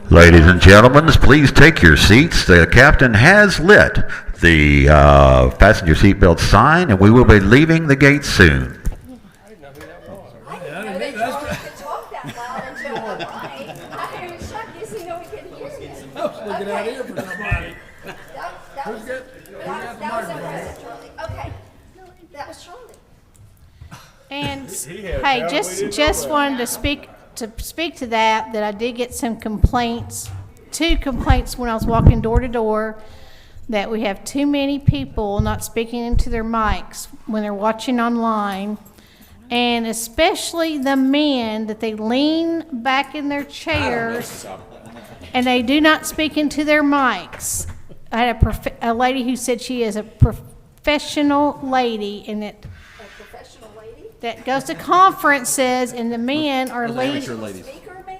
Ladies and gentlemen, please take your seats. The captain has lit the passenger seatbelt sign, and we will be leaving the gate soon. Looking out here for somebody. Who's got the microphone? Okay, that was Charlie. And hey, just wanted to speak to that I did get some complaints, 2 complaints when I was walking door to door, that we have too many people not speaking into their mics when they're watching online, and especially the men, that they lean back in their chairs and they do not speak into their mics. I had a lady who said she is a professional lady, and that that goes to conferences, and the men are leading.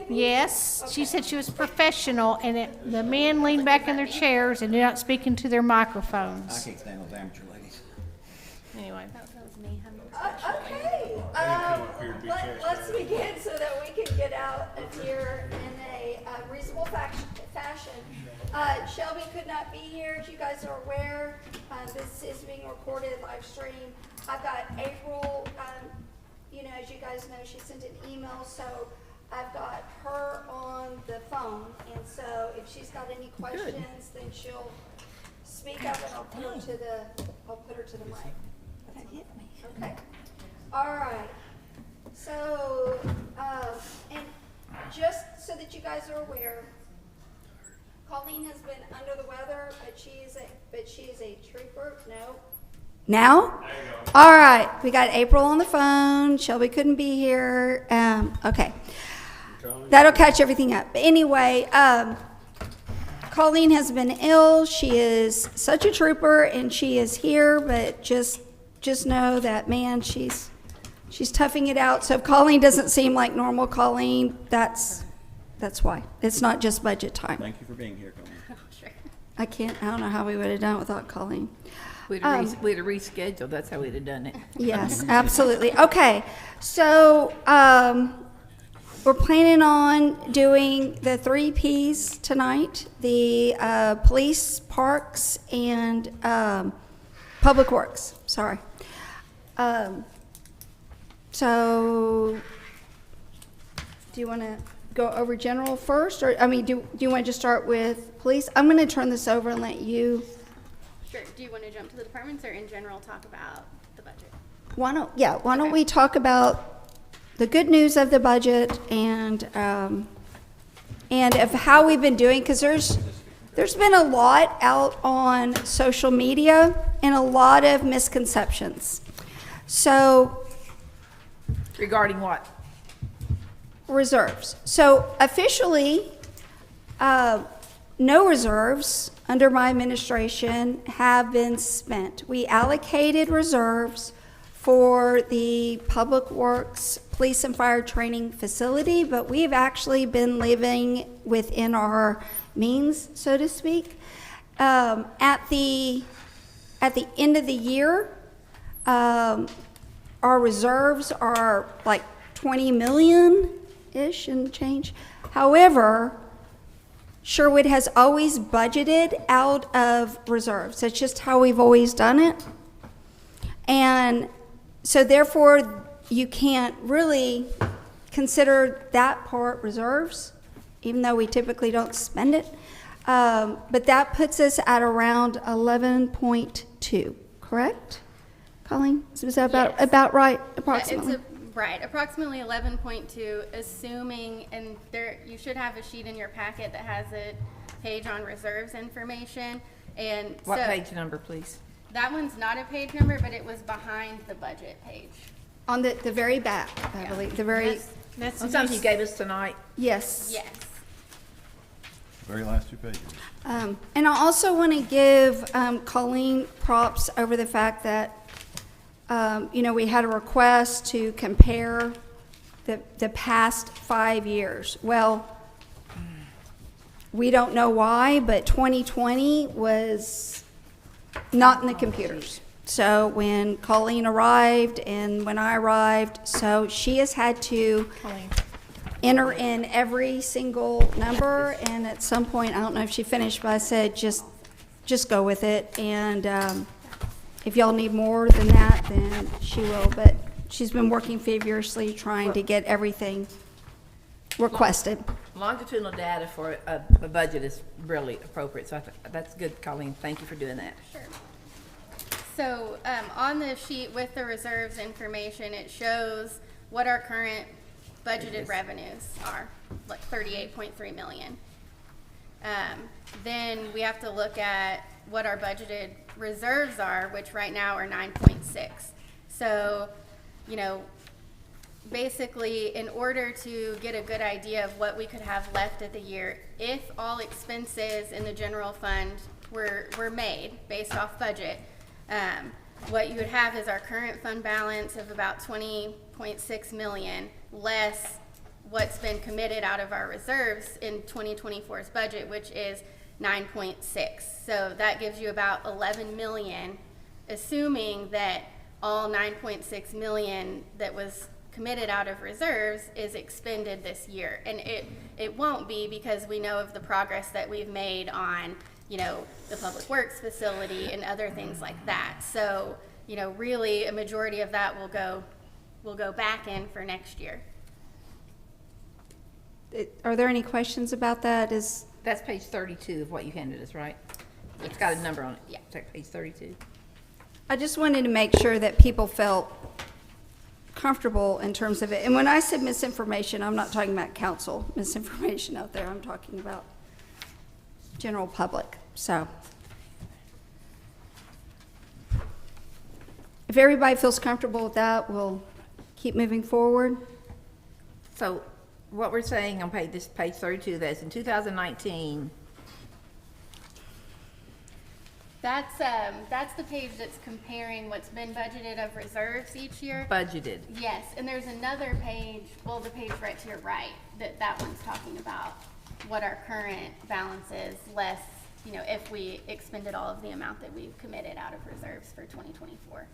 Yes, she said she was professional, and the men lean back in their chairs and do not speak into their microphones. I can't stand those amateur ladies. Anyway, Okay, let's begin so that we can get out of here in a reasonable fashion. Shelby could not be here, as you guys are aware. This is being recorded live stream. I've got April, as you guys know, she sent an email, so I've got her on the phone, and so if she's got any questions, then she'll speak up, and I'll put her to the mic. That hit me. Okay. All right. So, and just so that you guys are aware, Colleen has been under the weather, but she is a trooper. No. Now? All right. We got April on the phone. Shelby couldn't be here. Okay. That'll catch everything up. But anyway, Colleen has been ill. She is such a trooper, and she is here, but just know that, man, she's toughing it out. So if Colleen doesn't seem like normal Colleen, that's why. It's not just budget time. Thank you for being here, Colleen. Sure. I don't know how we would have done it without Colleen. We'd have rescheduled. That's how we'd have done it. Yes, absolutely. Okay, so we're planning on doing the 3 Ps tonight: the police, parks, and public works. Sorry. So, do you want to go over general first, or do you want to just start with police? I'm going to turn this over and let you. Sure. Do you want to jump to the departments, or in general talk about the budget? Why don't we talk about the good news of the budget and of how we've been doing, because there's been a lot out on social media and a lot of misconceptions. So, Regarding what? reserves. So officially, no reserves under my administration have been spent. We allocated reserves for the Public Works Police and Fire Training Facility, but we've actually been living within our means, so to speak. At the end of the year, our reserves are like 20 million-ish and change. However, Sherwood has always budgeted out of reserves. That's just how we've always done it. And so therefore, you can't really consider that part reserves, even though we typically don't spend it. But that puts us at around 11.2, correct? Colleen, is that about right, approximately? Right, approximately 11.2, assuming, and there you should have a sheet in your packet that has a page on reserves information. And What so page number, please? that one's not a page number, but it was behind the budget page. On the very back, I believe, the very, That's Something you gave us tonight. yes. Yes. Very last 2 pages. And I also want to give Colleen props over the fact that, we had a request to compare the past 5 years. Well, we don't know why, but 2020 was not in the computers. So when Colleen arrived and when I arrived, so she has had to enter in every single number, and at some point, I don't know if she finished, but I said, just go with it, and if y'all need more than that, then she will, but she's been working feverishly trying to get everything requested. Longitudinal data for a budget is really appropriate, so that's good, Colleen. Thank you for doing that. Sure. So, on the sheet with the reserves information, it shows what our current budgeted revenues are, like 38.3 million. Then we have to look at what our budgeted reserves are, which right now are 9.6. So, you know, basically, in order to get a good idea of what we could have left at the year, if all expenses in the general fund were made based off budget, what you would have is our current fund balance of about 20.6 million, less what's been committed out of our reserves in 2024's budget, which is 9.6. So that gives you about 11 million, assuming that all 9.6 million that was committed out of reserves is expended this year. And it won't be, because we know of the progress that we've made on, you know, the public works facility and other things like that. So, you know, really a majority of that will go back in for next year. Are there any questions about that? That's page 32 of what you handed us, right? It's got a number on it. Yeah. It's like page 32. I just wanted to make sure that people felt comfortable in terms of it. And when I said misinformation, I'm not talking about council misinformation out there. I'm talking about general public. So if everybody feels comfortable with that, we'll keep moving forward. So what we're saying on page 32, that's in 2019, That's the page that's comparing what's been budgeted of reserves each year. budgeted. Yes, and there's another page, well, the page right to your right, that one's talking about what our current balance is, less, you know, if we expended all of the amount that we've committed out of reserves for 2024.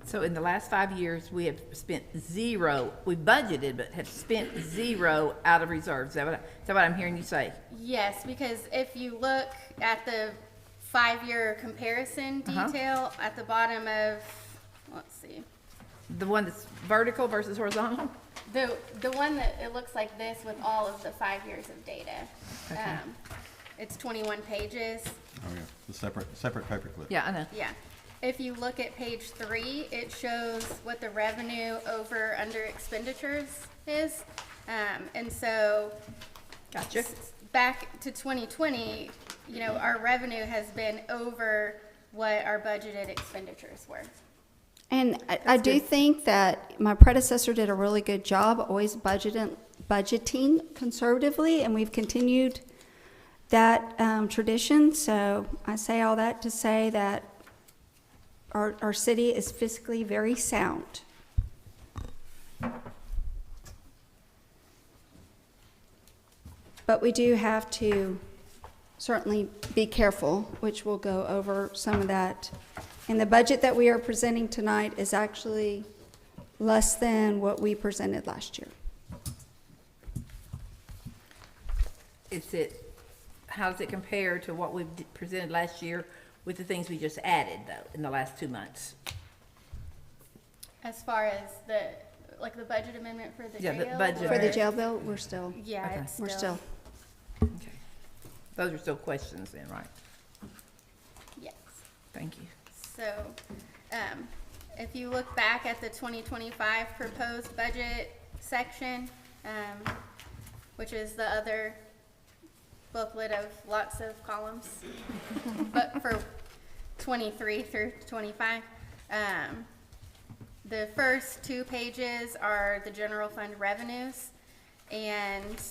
So in the last 5 years, we have spent zero. We budgeted, but have spent zero out of reserves. Is that what I'm hearing you say? Yes, because if you look at the 5-year comparison detail at the bottom of, let's see, The one that's vertical versus horizontal? the one that it looks like this with all of the 5 years of data. Okay. It's 21 pages. Oh, yeah, the separate paperclip. Yeah, I know. Yeah. If you look at page 3, it shows what the revenue over under expenditures is. And so Gotcha. back to 2020, you know, our revenue has been over what our budgeted expenditures were. And I do think that my predecessor did a really good job always budgeting conservatively, and we've continued that tradition. So I say all that to say that our city is fiscally very sound. But we do have to certainly be careful, which we'll go over some of that. And the budget that we are presenting tonight is actually less than what we presented last year. How does it compare to what we presented last year with the things we just added, though, in the last 2 months? As far as the budget amendment for the Yeah, the jail? budget For the or- jail bill, we're still, Yeah, Okay. it's we're still. Okay. Those are still questions then, right? Yes. Thank you. So, if you look back at the 2025 proposed budget section, which is the other booklet of lots of columns, but for 23 through 25, the first 2 pages are the general fund revenues, and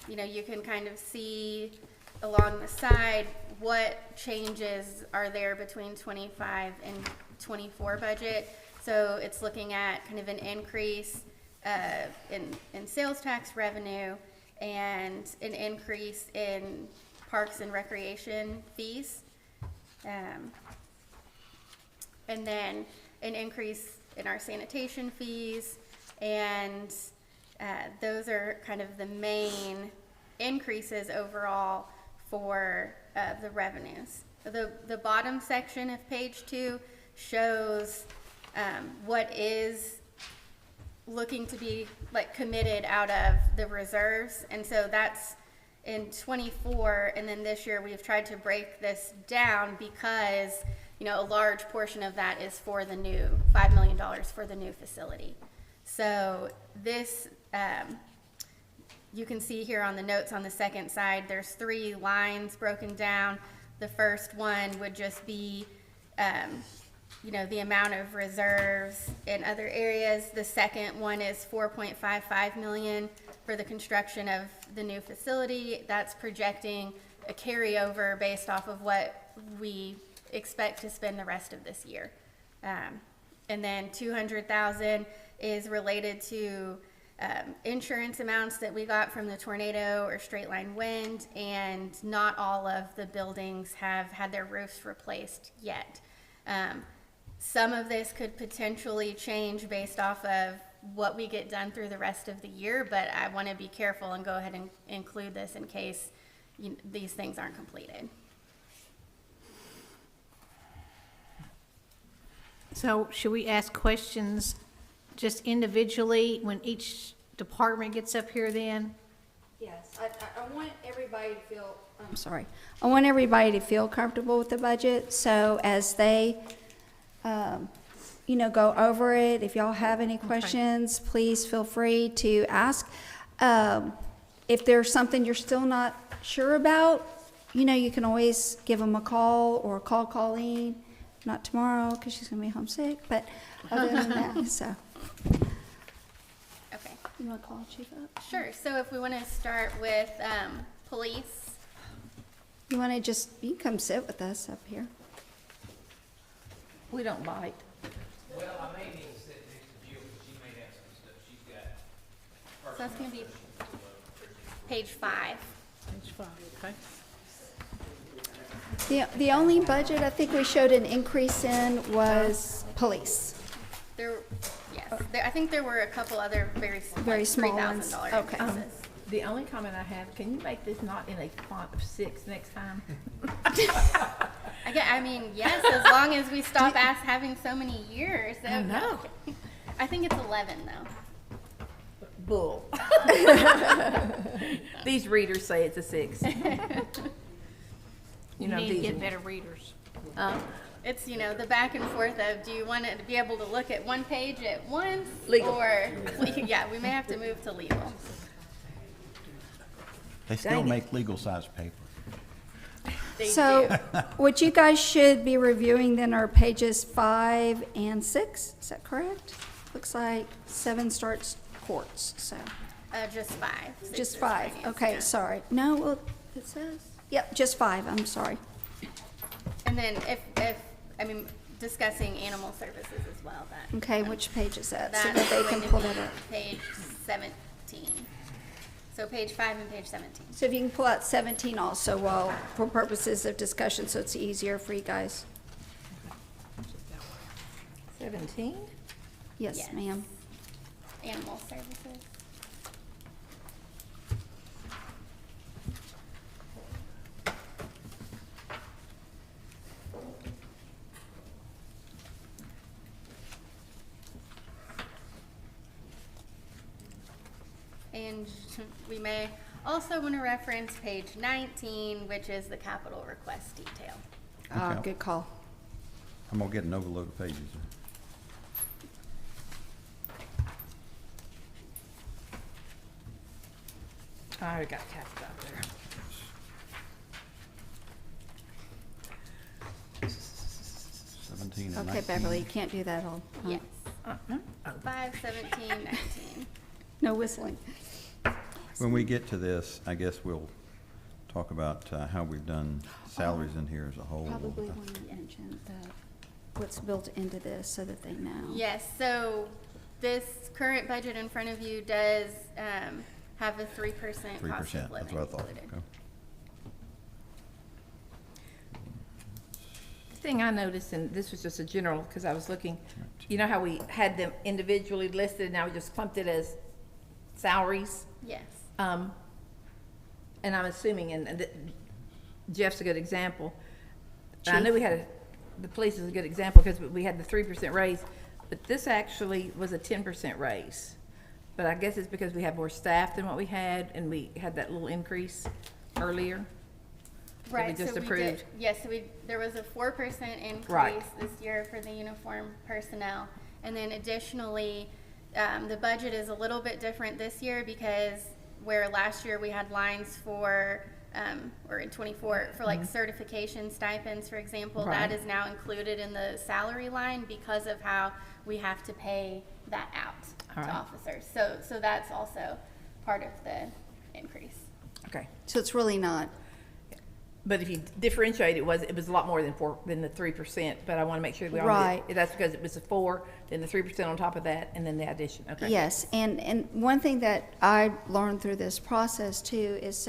you know, you can kind of see along the side what changes are there between 25 and 24 budget. So it's looking at kind of an increase in sales tax revenue and an increase in parks and recreation fees. And then an increase in our sanitation fees, and those are kind of the main increases overall for the revenues. The bottom section of page 2 shows what is looking to be like committed out of the reserves, and so that's in 24, and then this year we've tried to break this down because, you know, a large portion of that is for the new $5 million for the new facility. So this, you can see here on the notes on the second side, there's 3 lines broken down. The first one would just be, you know, the amount of reserves in other areas. The second one is 4.55 million for the construction of the new facility. That's projecting a carryover based off of what we expect to spend the rest of this year. And then 200,000 is related to insurance amounts that we got from the tornado or straight line wind, and not all of the buildings have had their roofs replaced yet. Some of this could potentially change based off of what we get done through the rest of the year, but I want to be careful and go ahead and include this in case these things aren't completed. So should we ask questions just individually when each department gets up here then? Yes, I want everybody to feel, I want everybody to feel comfortable with the budget, so as they, you know, go over it, if y'all have any questions, please feel free to ask. If there's something you're still not sure about, you know, you can always give them a call or call Colleen, not tomorrow because she's gonna be homesick, but other than that, so. Okay. You wanna call Chief up? Sure. So if we want to start with police. You wanna just, you can come sit with us up here. We don't bite. Well, I may need to sit next to Jill, because she may have some stuff she's got. So that's going to be page 5. Page 5, okay. The only budget I think we showed an increase in was police. Yes. I think there were a couple other very Very small ones. $3,000 Okay. increases. The only comment I have, can you make this not in a font of 6 next time? I mean, yes, as long as we stop having so many years. I know. I think it's 11 though. Bull. These readers say it's a 6. You know, need to these get are- better readers. It's, you know, the back and forth of, do you want to be able to look at one page at once? Legal. Or, yeah, we may have to move to legal. They still Dang it. make legal size paper. They So, do. what you guys should be reviewing then are pages 5 and 6, is that correct? Looks like 7 starts courts, so, Just 5. 6 just is 5, finance, okay, yeah. sorry. No, well, it says, yep, just 5, I'm sorry. And then discussing animal services as well, that. Okay, which page is that, so That's that they going can to pull be that up? Page 17. So page 5 and page 17. So if you can pull out 17 also, well, for purposes of discussion, so it's easier for you guys. 17? Yes, Yes. ma'am. Animal services. And we may also want to reference page 19, which is the capital request detail. Okay. Good call. I'm gonna get an overload of pages. I already got cast out there. 17 and Okay, 19. Beverly, you can't do that all. Yes. Uh-huh. 5, 17, 19. No whistling. When we get to this, I guess we'll talk about how we've done salaries in here as a whole. Probably want to mention what's built into this so that they know. Yes, so this current budget in front of you does have a 3% cost 3%, of living that's what I thought. included. Okay. thing I noticed, and this was just a general, because I was looking, you know how we had them individually listed, now we just clumped it as salaries? Yes. And I'm assuming, and Jeff's a good example. And I knew we had, the police is a good example because we had the 3% raise, but this actually was a 10% raise. But I guess it's because we have more staff than what we had, and we had that little increase earlier. Right, just so we approved. did, yes, so there was a 4% increase Right. this year for the uniform personnel. And then additionally, the budget is a little bit different this year because where last year we had lines for, or in 24, for like certification stipends, for example, that Right. is now included in the salary line because of how we have to pay that out All to right. officers. So that's also part of the increase. Okay. So it's really not, But if you differentiate, it was a lot more than the 3, but I want to make sure we all Right. that's because it was a 4, then the 3% on top of that, and then the addition, okay? yes, and one thing that I learned through this process too is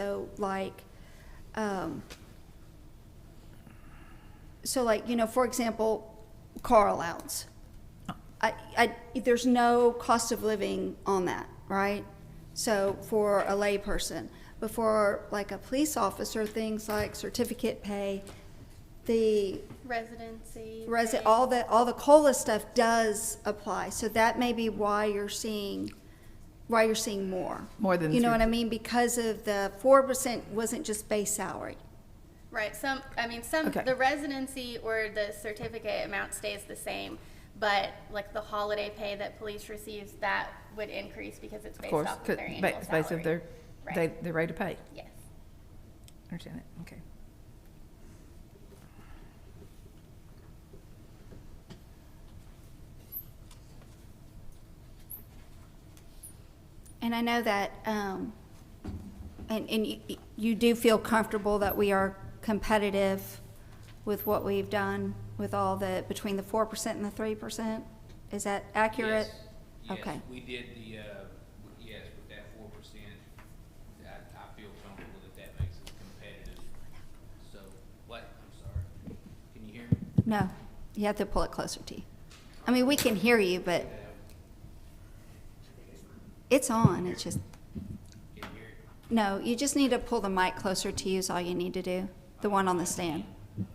for example, car allowance. There's no cost of living on that, right? So for a layperson, but for like a police officer, things like certificate pay, the Residency. pay. all the COLA stuff does apply. So that may be why you're seeing more. More than You know what I 3%. mean? Because of the 4% wasn't just base salary. Right, Okay. the residency or the certificate amount stays the same, but like the holiday pay that police receives, that would increase because it's Of based course, off of their annual salary. it's based of their rate of pay. Yes. Understand it, okay. And I know that, you do feel comfortable that we are competitive with what we've done with between the 4% and the 3%? Is that accurate? Yes, Okay. we did the, yes, with that 4%, I feel comfortable that makes us competitive. So, what, I'm sorry, can you hear me? No, you have to pull it closer to you. I mean, we can hear you, but it's on, it's just, Can you hear it? no, you just need to pull the mic closer to you is all you need to do. The one on the stand.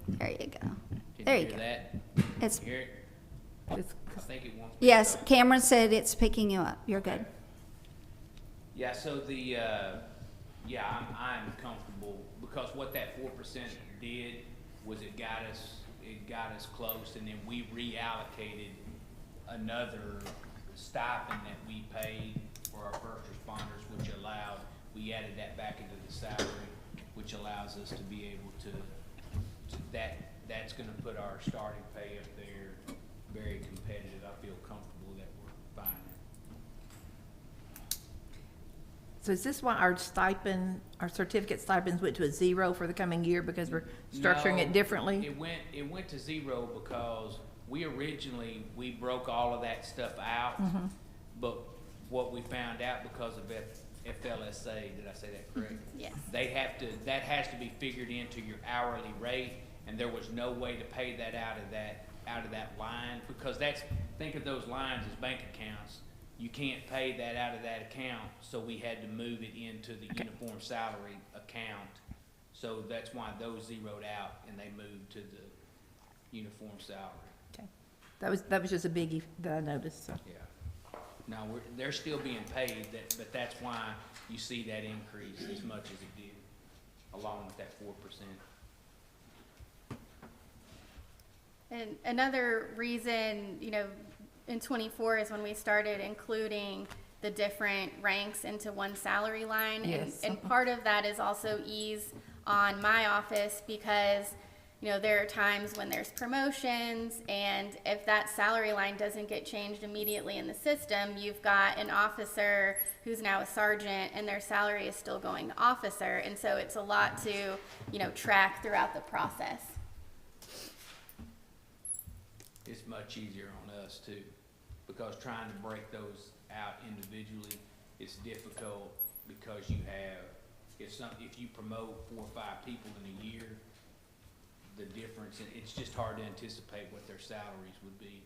There you go. Can There you you hear go. that? It's, Can you hear it? It's- I think it wants me to yes, go. Cameron said it's picking you up. You're good. Yeah, so I'm comfortable, because what that 4% did was it got us close, and then we reallocated another stipend that we paid for our first responders, which we added that back into the salary, which allows us to be able that's gonna put our starting pay up there very competitive. I feel comfortable that we're fine. So is this why our certificate stipends went to a 0 for the coming year because we're structuring No, it differently? It went to 0 because we broke all of that stuff out. Mm-hmm. But what we found out because of FLSA, did I say that correct? Yes. That has to be figured into your hourly rate, and there was no way to pay that out of that line, because think of those lines as bank accounts. You can't pay that out of that account, so we had to move it into the uniform salary account. So that's why those zeroed out and they moved to the uniform salary. Okay. That was just a biggie that I noticed, so. Yeah. Now, they're still being paid, but that's why you see that increase as much as it did, along with that 4%. And another reason, in 24 is when we started including the different ranks into one salary line. Yes. And part of that is also ease on my office because, there are times when there's promotions, and if that salary line doesn't get changed immediately in the system, you've got an officer who's now a sergeant and their salary is still going to officer. And so it's a lot to, track throughout the process. It's much easier on us too, because trying to break those out individually is difficult, because if you promote 4 or 5 people in a year, the difference difference, and it's just hard to anticipate what their salaries would be.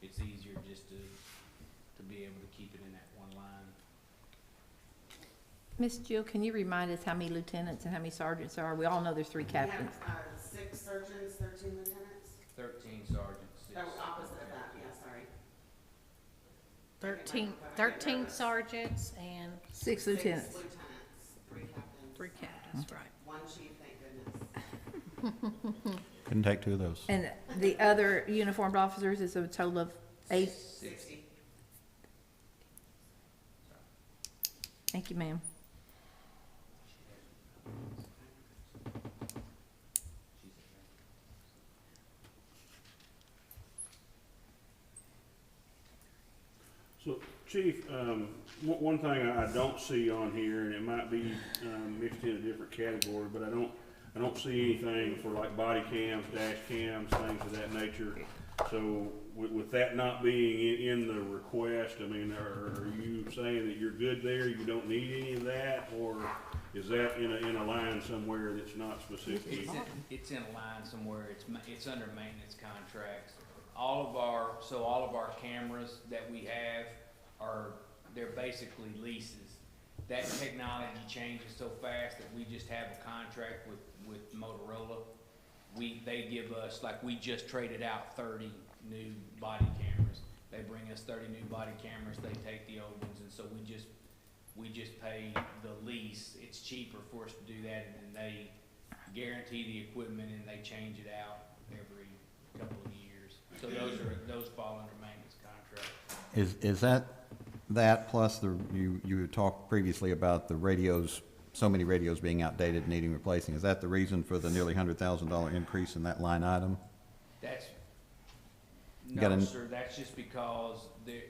It's easier just to be able to keep it in that one line. Miss Jill, can you remind us how many lieutenants and how many sergeants are? We all know there's 3 captains. We have 6 sergeants, 13 lieutenants. 13 sergeants, Oh, 6. opposite of that, yeah, sorry. 13 sergeants and 6 lieutenants. 6 lieutenants, 3 captains. 3 captains, right. 1 chief, thank goodness. Couldn't take 2 of those. And the other uniformed officers is a total of 8. 60. Thank you, ma'am. So, Chief, one thing I don't see on here, and it might be mixed in a different category, but I don't see anything for like body cams, dash cams, things of that nature. So, with that not being in the request, I mean, are you saying that you're good there, you don't need any of that, or is that in a line somewhere that's not specific? It's in a line somewhere, it's under maintenance contracts. All of our cameras that we have they're basically leases. That technology changes so fast that we just have a contract with Motorola. They give us, like, we just traded out 30 new body cameras. They bring us 30 new body cameras, they take the old ones, and so we just pay the lease. It's cheaper for us to do that, and then they guarantee the equipment and they change it out every couple of years. So those fall under maintenance contract. Is that plus you talked previously about the radios, so many radios being outdated, needing replacing. Is that the reason for the nearly $100,000 increase in that line item? No, sir, that's just because the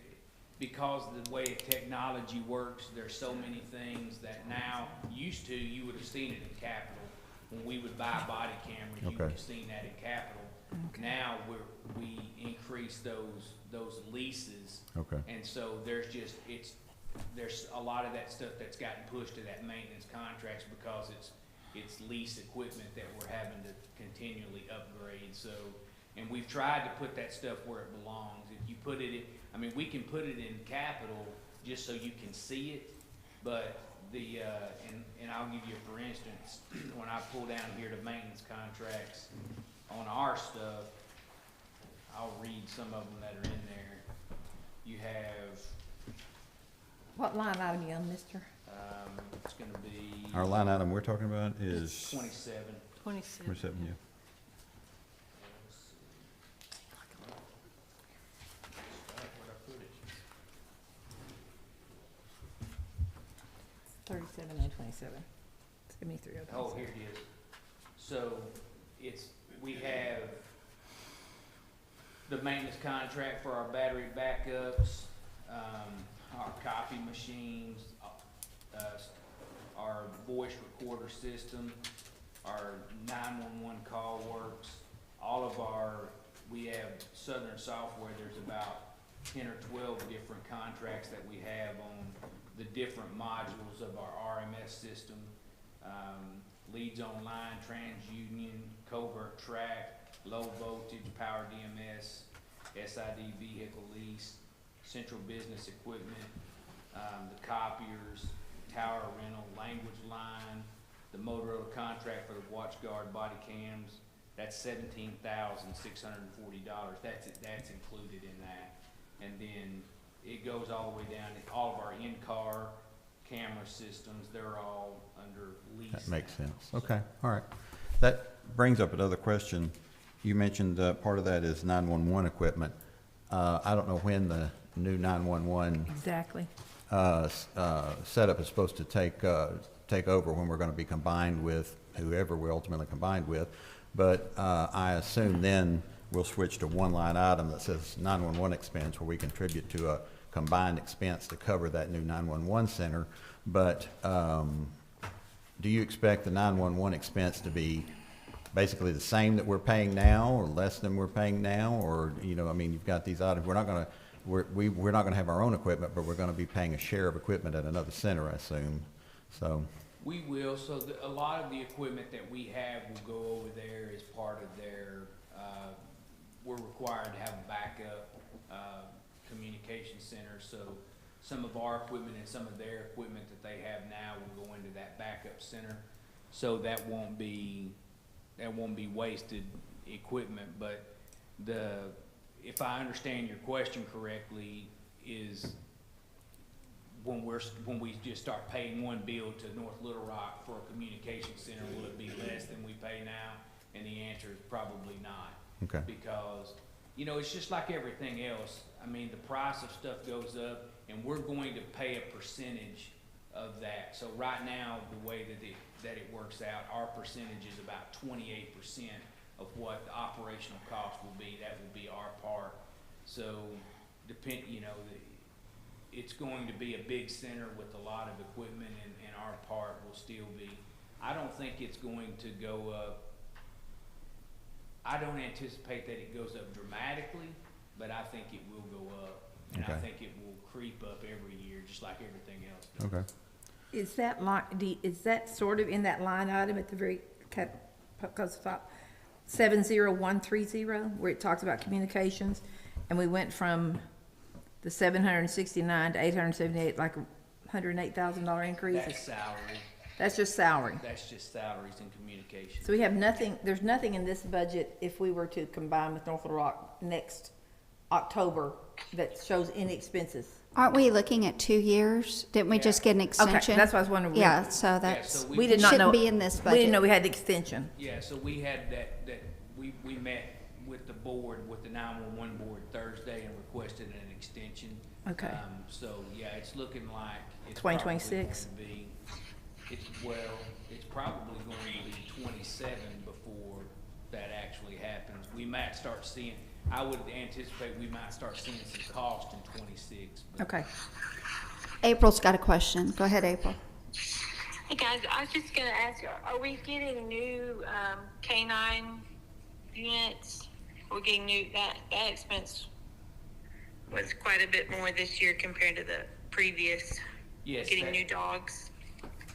way technology works, there's so many things that now, used to, you would have seen it in Capitol. When we would buy body cameras, you would have seen that in Capitol. Now, we increase those leases. Okay. And so there's a lot of that stuff that's gotten pushed to that maintenance contracts because it's lease equipment that we're having to continually upgrade. So, and we've tried to put that stuff where it belongs. If you put it in, I mean, we can put it in Capitol just so you can see it, but and I'll give you a for instance, when I pull down here to maintenance contracts on our stuff, I'll read some of them that are in there. You have, What line item you on, mister? it's gonna be. Our line item we're talking about is 27. 27, yeah. Where'd I put it? 37,027. 73,027. Oh, here it is. So we have the maintenance contract for our battery backups, our copy machines, our voice recorder system, our 911 call works, we have Southern Software. There's about 10 or 12 different contracts that we have on the different modules of our RMS system. Leads Online, TransUnion, Covert Track, Low Voltage, Power DMS, SID Vehicle Lease, Central Business Equipment, the copiers, Tower Rental, Language Line, the Motorola contract for the WatchGuard body cams. That's $17,640. That's included in that. And then it goes all the way down to all of our in-car camera systems. They're all under lease. That makes now. sense. Okay, all right. That brings up another question. You mentioned part of that is 911 equipment. I don't know when the new 911 Exactly. setup is supposed to take over, when we're going to be combined with whoever we're ultimately combined with. But I assume then we'll switch to one line item that says 911 expense, where we contribute to a combined expense to cover that new 911 center. But do you expect the 911 expense to be basically the same that we're paying now, or less than we're paying now? Or, I mean, you've got these items. We're not going to have our own equipment, but we're going to be paying a share of equipment at another center, I assume. So We will. So a lot of the equipment that we have will go over there as part of of their, we're required to have a backup, communication center, so some of our equipment and some of their equipment that they have now will go into that backup center. So that won't be wasted equipment, but if I understand your question correctly, is when we just start paying one bill to North Little Rock for a communication center, will it be less than we pay now? And the answer is probably not. Okay. Because, it's just like everything else. I mean, the price of stuff goes up, and we're going to pay a percentage of that. So right now, the way that it works out, our percentage is about 28% of what the operational cost will be. That will be our part. So it's going to be a big center with a lot of equipment, and our part will still be. I don't think it's going to go up. I don't anticipate that it goes up dramatically, but I think it will go up. And I Okay. think it will creep up every year, just like everything else does. Okay. Is that is that sort of in that line item at the very top, 70130, where it talks about communications, and we went from the 769 to 878, like $108,000 increase? That's salary. That's just salary. That's just salaries and communication. So we have nothing, there's nothing in this budget, if we were to combine with North Little Rock next October, that shows any expenses. Aren't we looking at 2 years? Didn't we just get an extension? Okay, that's what I was wondering. Yeah, so that's, so We did not know. shouldn't be in this We didn't know budget. we had the extension. Yeah, so we had we met with the board, with the 911 board Thursday and requested an extension. Okay. So, yeah, it's looking like it's 2026? probably going to be, it's probably going to be 27 before that actually happens. We might start seeing, I would anticipate we might start seeing some cost in 26. But Okay. April's got a question. Go ahead, April. Hey guys, I was just gonna ask, are we getting new canine units? We're getting new, that expense was quite a bit more this year compared to the previous. Yes, Getting new dogs.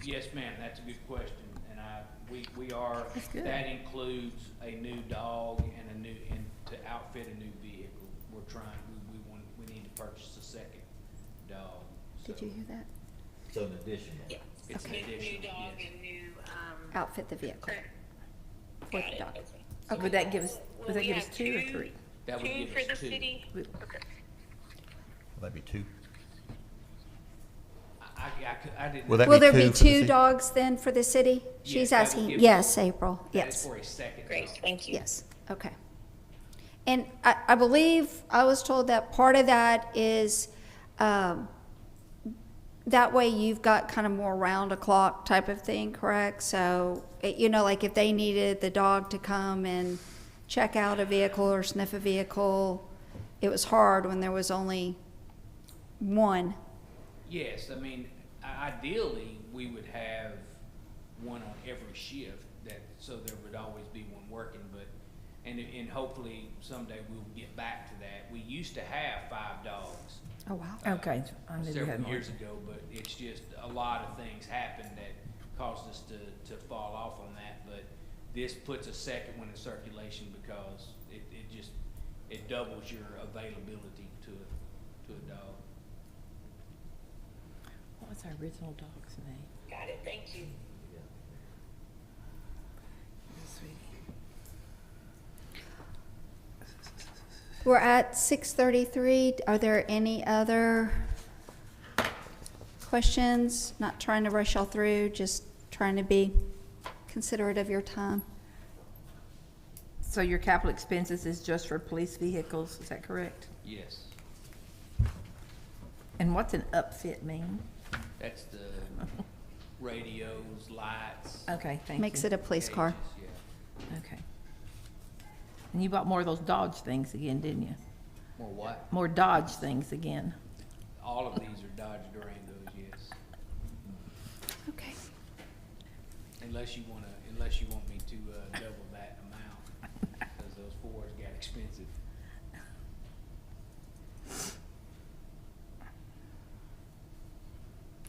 Yes, ma'am, that's a good question, and we are, That's good. that includes a new dog and to outfit a new vehicle. We're trying, we need to purchase a second dog. Did So you hear that? So in addition, Yeah. It's an New additional, dog yes. and new, Outfit the vehicle okay. for Got the it. dog. Okay. Would that give us, Will would that we give us have 2 or 3? That would Two give for us the 2. city? Okay. Will that be 2? I didn't. Will that Will there two be for the 2 city? dogs then for the city? Yes, She's that will asking, give- yes, April, That is yes, for a second Great, dog. thank you. yes, okay. And I believe, I was told that part of that is, that way you've got kind of more round-the-clock type of thing, correct? So, like if they needed the dog to come and check out a vehicle or sniff a vehicle, it was hard when there was only one. Yes, I mean, ideally, we would have one on every shift, so there would always be one working, but, and hopefully someday we'll get back to that. We used to have 5 dogs Oh, wow. Okay. I knew we had several more. years ago, but it's just a lot of things happened that caused us to fall off on that, but this puts a second one in circulation because it doubles your availability to a dog. What was our original dog's name? Got it, thank you. We're at 6:33. Are there any other questions? Not trying to rush y'all through, just trying to be considerate of your time. So your capital expenses is just for police vehicles, is that correct? Yes, And what's an upfit mean? that's the radios, lights. Okay, thank you. Makes it a police car. cages, yeah. Okay. And you bought more of those Dodge things again, didn't you? More what? More Dodge things again. All of these are Dodge Durangos, yes. Okay. Unless you want me to double that amount, because those 4s got expensive.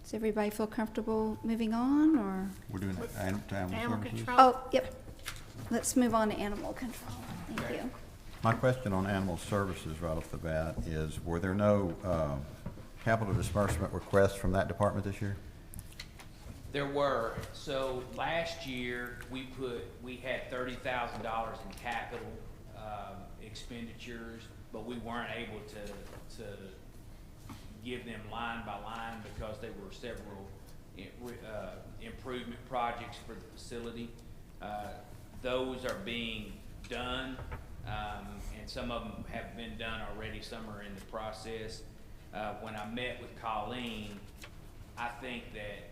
Does everybody feel comfortable moving on, or? We're doing animal Animal services? control. Oh, yep. let's move on to animal control. Thank you. My question on animal services right off the bat is, were there no capital disbursement requests from that department this year? There were. So last year, we had $30,000 in capital expenditures, but we weren't able to give them line by line because there were several improvement projects for the facility. Those are being done, and some of them have been done already, some are in the process. When I met with Colleen, I think that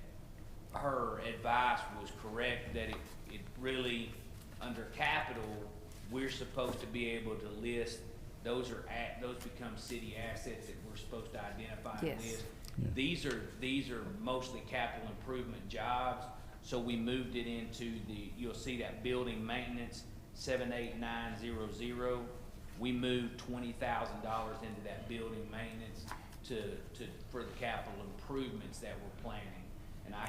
her advice was correct, that it really, under capital, we're supposed to be able to list, those become city assets that we're supposed to identify and Yes. list. These are mostly capital improvement jobs, so we moved it into you'll see that building maintenance 78900. We moved $20,000 into that building maintenance for the capital improvements that we're planning. And I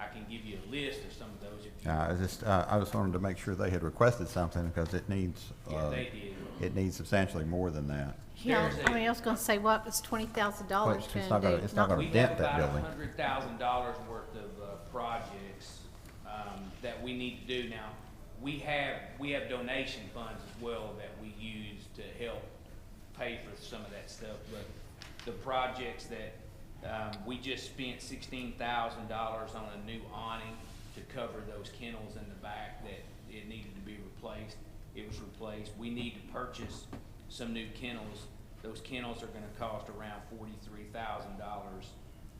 can give you a list of some of those if you I just wanted to make sure they had requested something because it needs, Yeah, they did. it needs substantially more than that. Yeah, There's I mean, I was gonna say, what was $20,000 Well, gonna it's not gonna- do? it's not gonna We have dent that about building. $100,000 worth of projects that we need to do now. We have donation funds as well that we use to help pay for some of that stuff. But the projects that we just spent $16,000 on a new awning to cover those kennels in the back that it needed to be replaced. It was replaced. We need to purchase some new kennels. Those kennels are gonna cost around $43,000.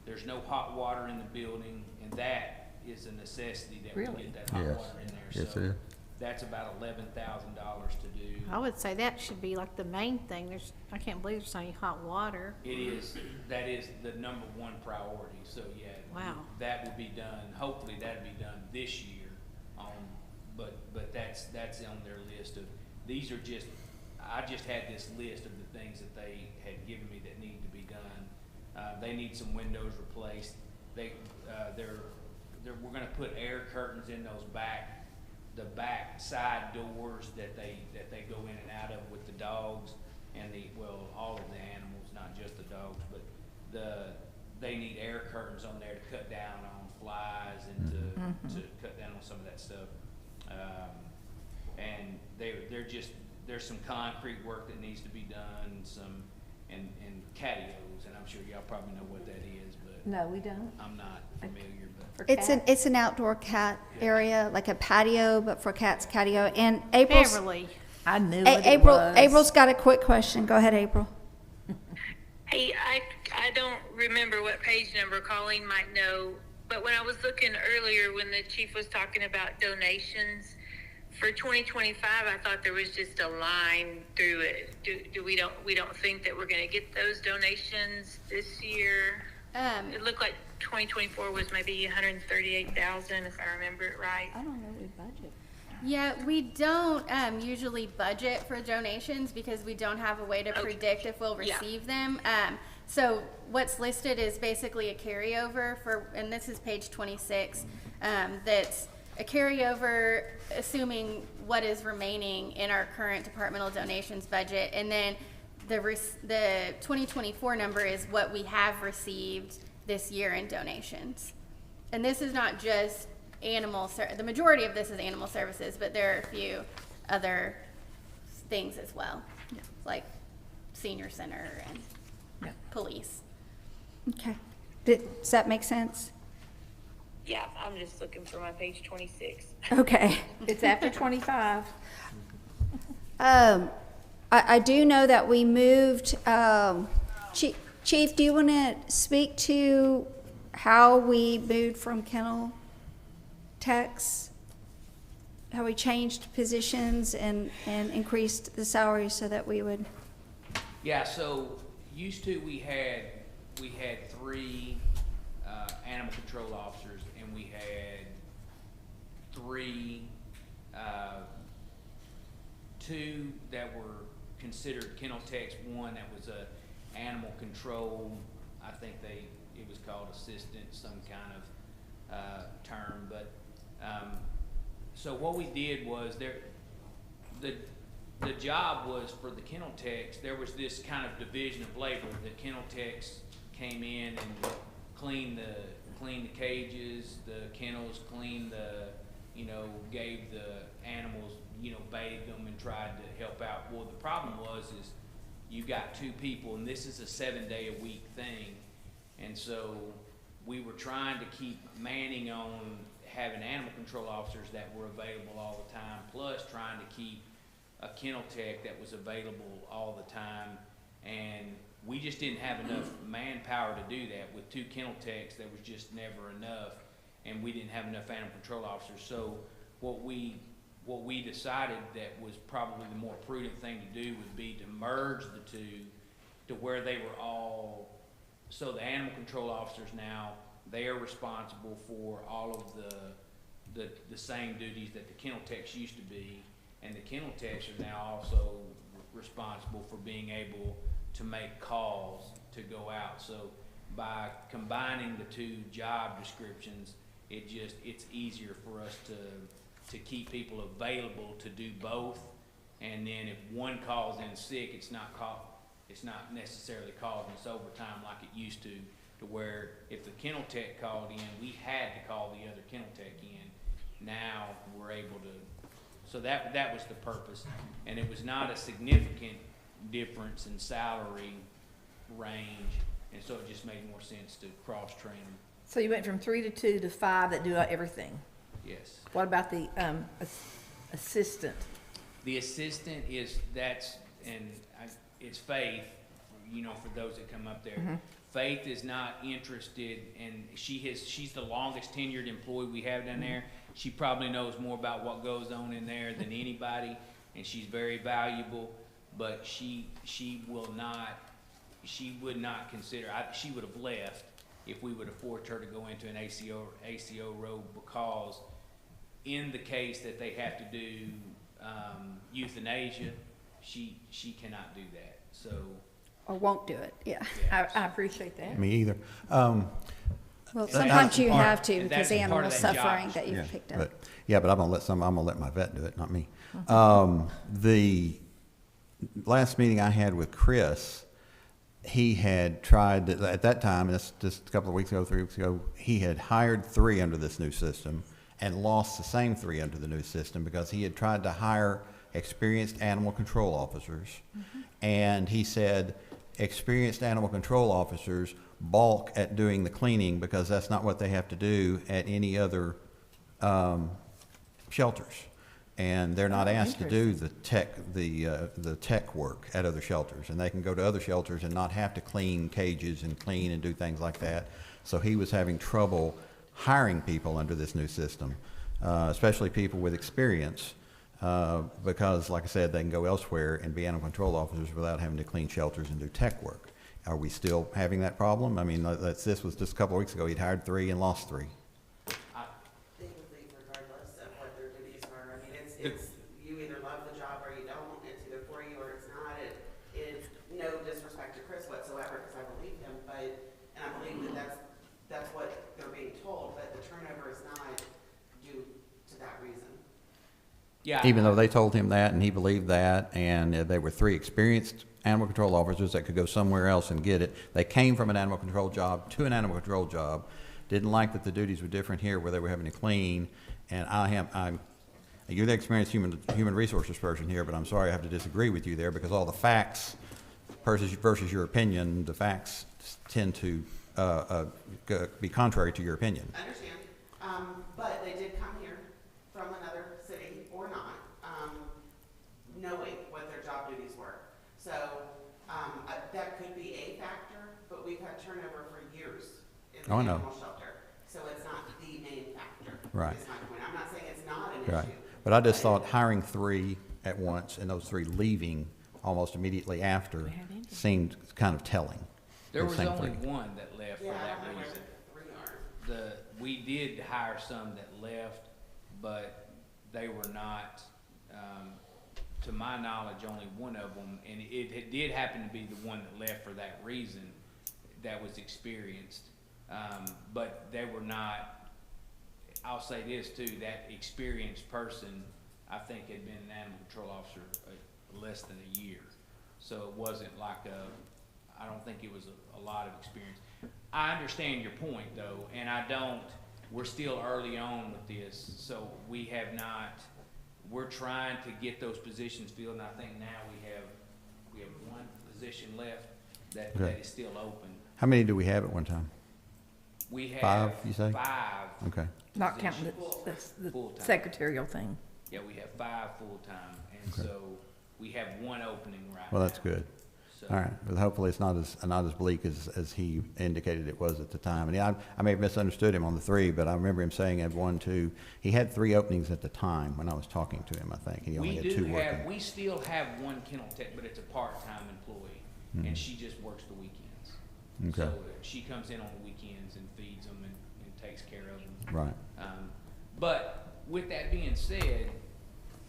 There's no hot water in the building, and that is a necessity that we Really? get that hot Yes. water in there. Yes, So it is. that's about $11,000 to do. I would say that should be like the main thing. I can't believe there's any hot water. That is the number one priority, so yeah. Wow. That will be done, hopefully that'll be done this year but that's on their list of, these are I just had this list of the things that they had given me that need to be done. They need some windows replaced. We're gonna put air curtains in those the back side doors that they go in and out of with the dogs and all of the animals, not just the dogs, but they need air curtains on there to cut down on flies and to cut down on some of that stuff. And there's some concrete work that needs to be done, and catios, and I'm sure y'all probably know what that is, but No, we don't. I'm not familiar, but. For It's an outdoor cat area, like a patio, but for cats, catio. And April's, Beverly, I knew what it April, was. April's got a quick question. Go ahead, April. Hey, I don't remember what page number, Colleen might know, but when I was looking earlier when the chief was talking about donations for 2025, I thought there was just a line through it. We don't think that we're going to get those donations this year? It looked like 2024 was maybe 138,000 if I remember it right. I don't know we budget. Yeah, we don't usually budget for donations because we don't have a way to predict if we'll Yeah. receive them. So what's listed is basically a carryover and this is page 26, that's a carryover assuming what is remaining in our current departmental donations budget. And then the 2024 number is what we have received this year in donations. And this is not just the majority of this is animal services, but there are a few other things as well, like senior center and police. Okay. Does that make sense? Yeah, I'm just looking for my page 26. Okay. It's after 25. I do know that we moved, Chief, do you want to speak to how we moved from kennel techs? How we changed positions and increased the salary so that we would? Yeah, so used to we had 3 animal control officers, and we had 3, 2 that were considered kennel techs, 1 that was a animal control, I think it was called assistant, some kind of term, but so what we did was the job was for the kennel techs. There was this kind of division of labor. The kennel techs came in and cleaned the cages, the kennels, cleaned gave the animals, bathed them and tried to help out. Well, the problem is you got two people, and this is a 7-day-a-week thing, and so we were trying to keep manning on having animal control officers that were available all the time, plus trying to keep a kennel tech that was available all the time, and we just didn't have enough manpower to do that. With 2 kennel techs, there was just never enough, and we didn't have enough animal control officers. So what we decided that was probably the more prudent thing to do would be to merge the two to where they were all, so the animal control officers now, they are responsible for all of the same duties that the kennel techs used to be, and the kennel techs are now also responsible for being able to make calls to go out. So by combining the 2 job descriptions, it's easier for us to keep people available to do both. And then if one calls in sick, it's not necessarily causing us overtime like it used to where if the kennel tech called in, we had to call the other kennel tech in. Now we're able to, so that was the purpose. And it was not a significant difference in salary range, and so it just made more sense to cross-train them. So you went from 3 to 2 to 5 that do everything. Yes. What about the assistant? The assistant is, it's Faith, for those that come up there. Mm-hmm. Faith is not interested, and she's the longest tenured employee we have down there. She probably knows more about what goes on in there than anybody, and she's very valuable, but she would not consider, she would have left if we would have forced her to go into an ACO role, because in the case that they have to do euthanasia, she cannot do that. So Or won't do it, yeah. I appreciate that. Me either. Well, sometimes you have to and because that's part animal of that job suffering that you've Yeah, picked up. but I'm gonna let my vet do it, not me. The last meeting I had with Chris, he had tried, at that time, that's just a couple of weeks ago, 3 weeks ago, he had hired 3 under this new system and lost the same 3 under the new system because he had tried to hire experienced animal control officers. And he said, experienced animal control officers balk at doing the cleaning because that's not what they have to do at any other shelters. And they're not asked to do the tech work at other shelters. And they can go to other shelters and not have to clean cages and clean and do things like that. So he was having trouble hiring people under this new system, especially people with experience, because, like I said, they can go elsewhere and be animal control officers without having to clean shelters and do tech work. Are we still having that problem? I mean, this was just a couple of weeks ago. He'd hired 3 and lost 3. They would leave regardless of what their duties were. I mean, it's, you either love the job or you don't. It's either for you or it's not. It's no disrespect to Chris whatsoever, because I believe him, and I believe that's what they're being told, but the turnover is not due to that reason. yeah, Even though they told him that and he believed that, and there were 3 experienced animal control officers that could go somewhere else and get it. They came from an animal control job to an animal control job, didn't like that the duties were different here where they were having to clean, and you're the experienced human resources person here, but I'm sorry I have to disagree with you there because all the facts versus your opinion, the facts tend to be contrary to your opinion. I understand, but they did come here from another city or not, knowing what their job duties were. So that could be a factor, but we've had turnover for years in the Oh, I know. animal shelter. So it's not the main factor. Right. Is my point. I'm not saying it's not an Right. issue. But I just thought hiring 3 at once and those 3 leaving almost immediately after seemed kind of telling. there The was same only 3. one that left for Yeah, I that don't know where reason. the 3 are. We did hire some that left, but they were not, to my knowledge, only one of them, and it did happen to be the one that left for that reason, that was experienced. But they were not, I'll say this too, that experienced person, I think had been an animal control officer less than a year. So it wasn't like I don't think it was a lot of experience. I understand your point though, and we're still early on with this, so we're trying to get those positions filled, and I think now we have one position left that is still open. How many do we have at one time? We have 5, you say? 5. Okay. Not counting the Full-time. secretarial thing. Yeah, we have 5 full-time, and so we have 1 opening right now. Well, that's good. So- All right. Well, hopefully it's not as bleak as he indicated it was at the time. And I may have misunderstood him on the 3, but I remember him saying at 1, 2, he had 3 openings at the time when I was talking to him, I think. And he only We had do 2 working. we still have 1 kennel tech, but it's a part-time employee, and she just works the weekends. Okay. So she comes in on the weekends and feeds them and takes care of them. Right. But with that being said,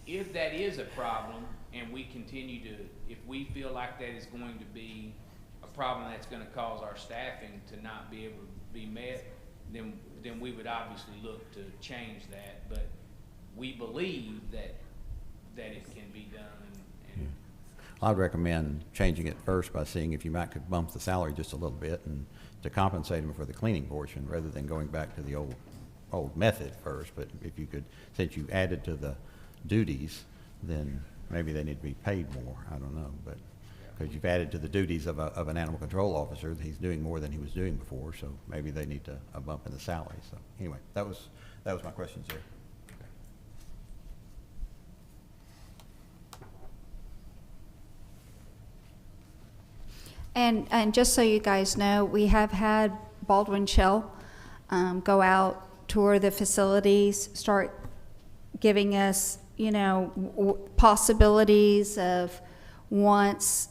if that is a problem and we continue to, if we feel like that is going to be a problem that's gonna cause our staffing to not be able to be met, then we would obviously look to change that. But we believe that it can be done and I'd recommend changing it first by seeing if you might could bump the salary just a little bit and to compensate him for the cleaning portion rather than going back to the old method first. But if you could, since you added to the duties, then maybe they need to be paid more. I don't know, but because you've added to the duties of an animal control officer, he's doing more than he was doing before. So maybe they need a bump in the salary. So anyway, that was my questions there. And just so you guys know, we have had Baldwin Shell go out, tour the facilities, start giving us, possibilities of once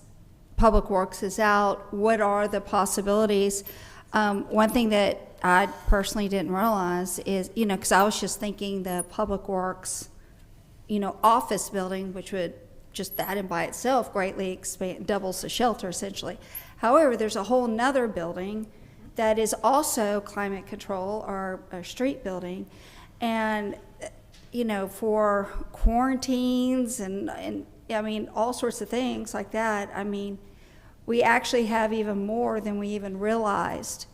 Public Works is out, what are the possibilities? One thing that I personally didn't realize is, because I was just thinking the Public Works, office building, which would just that in by itself greatly expand, doubles the shelter essentially. However, there's a whole nother building that is also climate control, or a street building, and for quarantines and I mean all sorts of things like that. I mean, we actually have even more than we even realized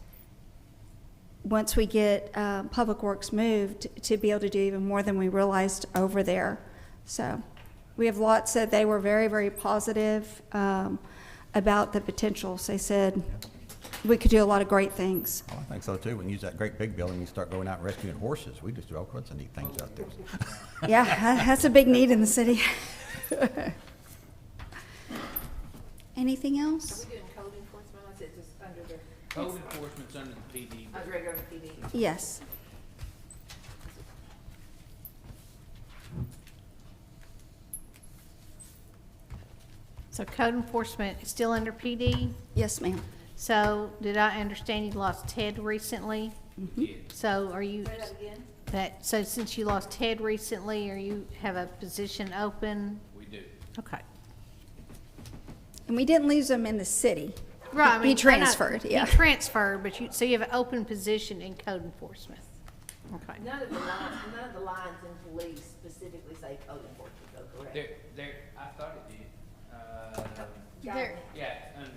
once we get Public Works moved to be able to do even more than we realized over there. So we have lots that they were very, very positive about the potentials. They said we could do a lot of great things. Oh, I think so too. We can use that great big building and start going out and rescuing horses. We just do all sorts of neat things out there. Yeah, that's a big need in the city. Anything else? Are we doing code enforcement? I said just under the, code enforcement's under the PD. but- regular PD. Yes. So code enforcement is still under PD? Yes, ma'am. So did I understand you lost Ted recently? Yeah. So are you, Say that again? so since you lost Ted recently, are you have a position open? We do. Okay. And we didn't lose them in the city. Right, I mean, He transferred, yeah. He transferred, but so you have an open position in code enforcement? Okay. None of the lines in police specifically say code enforcement, though, correct? I thought it did. There- Yeah, under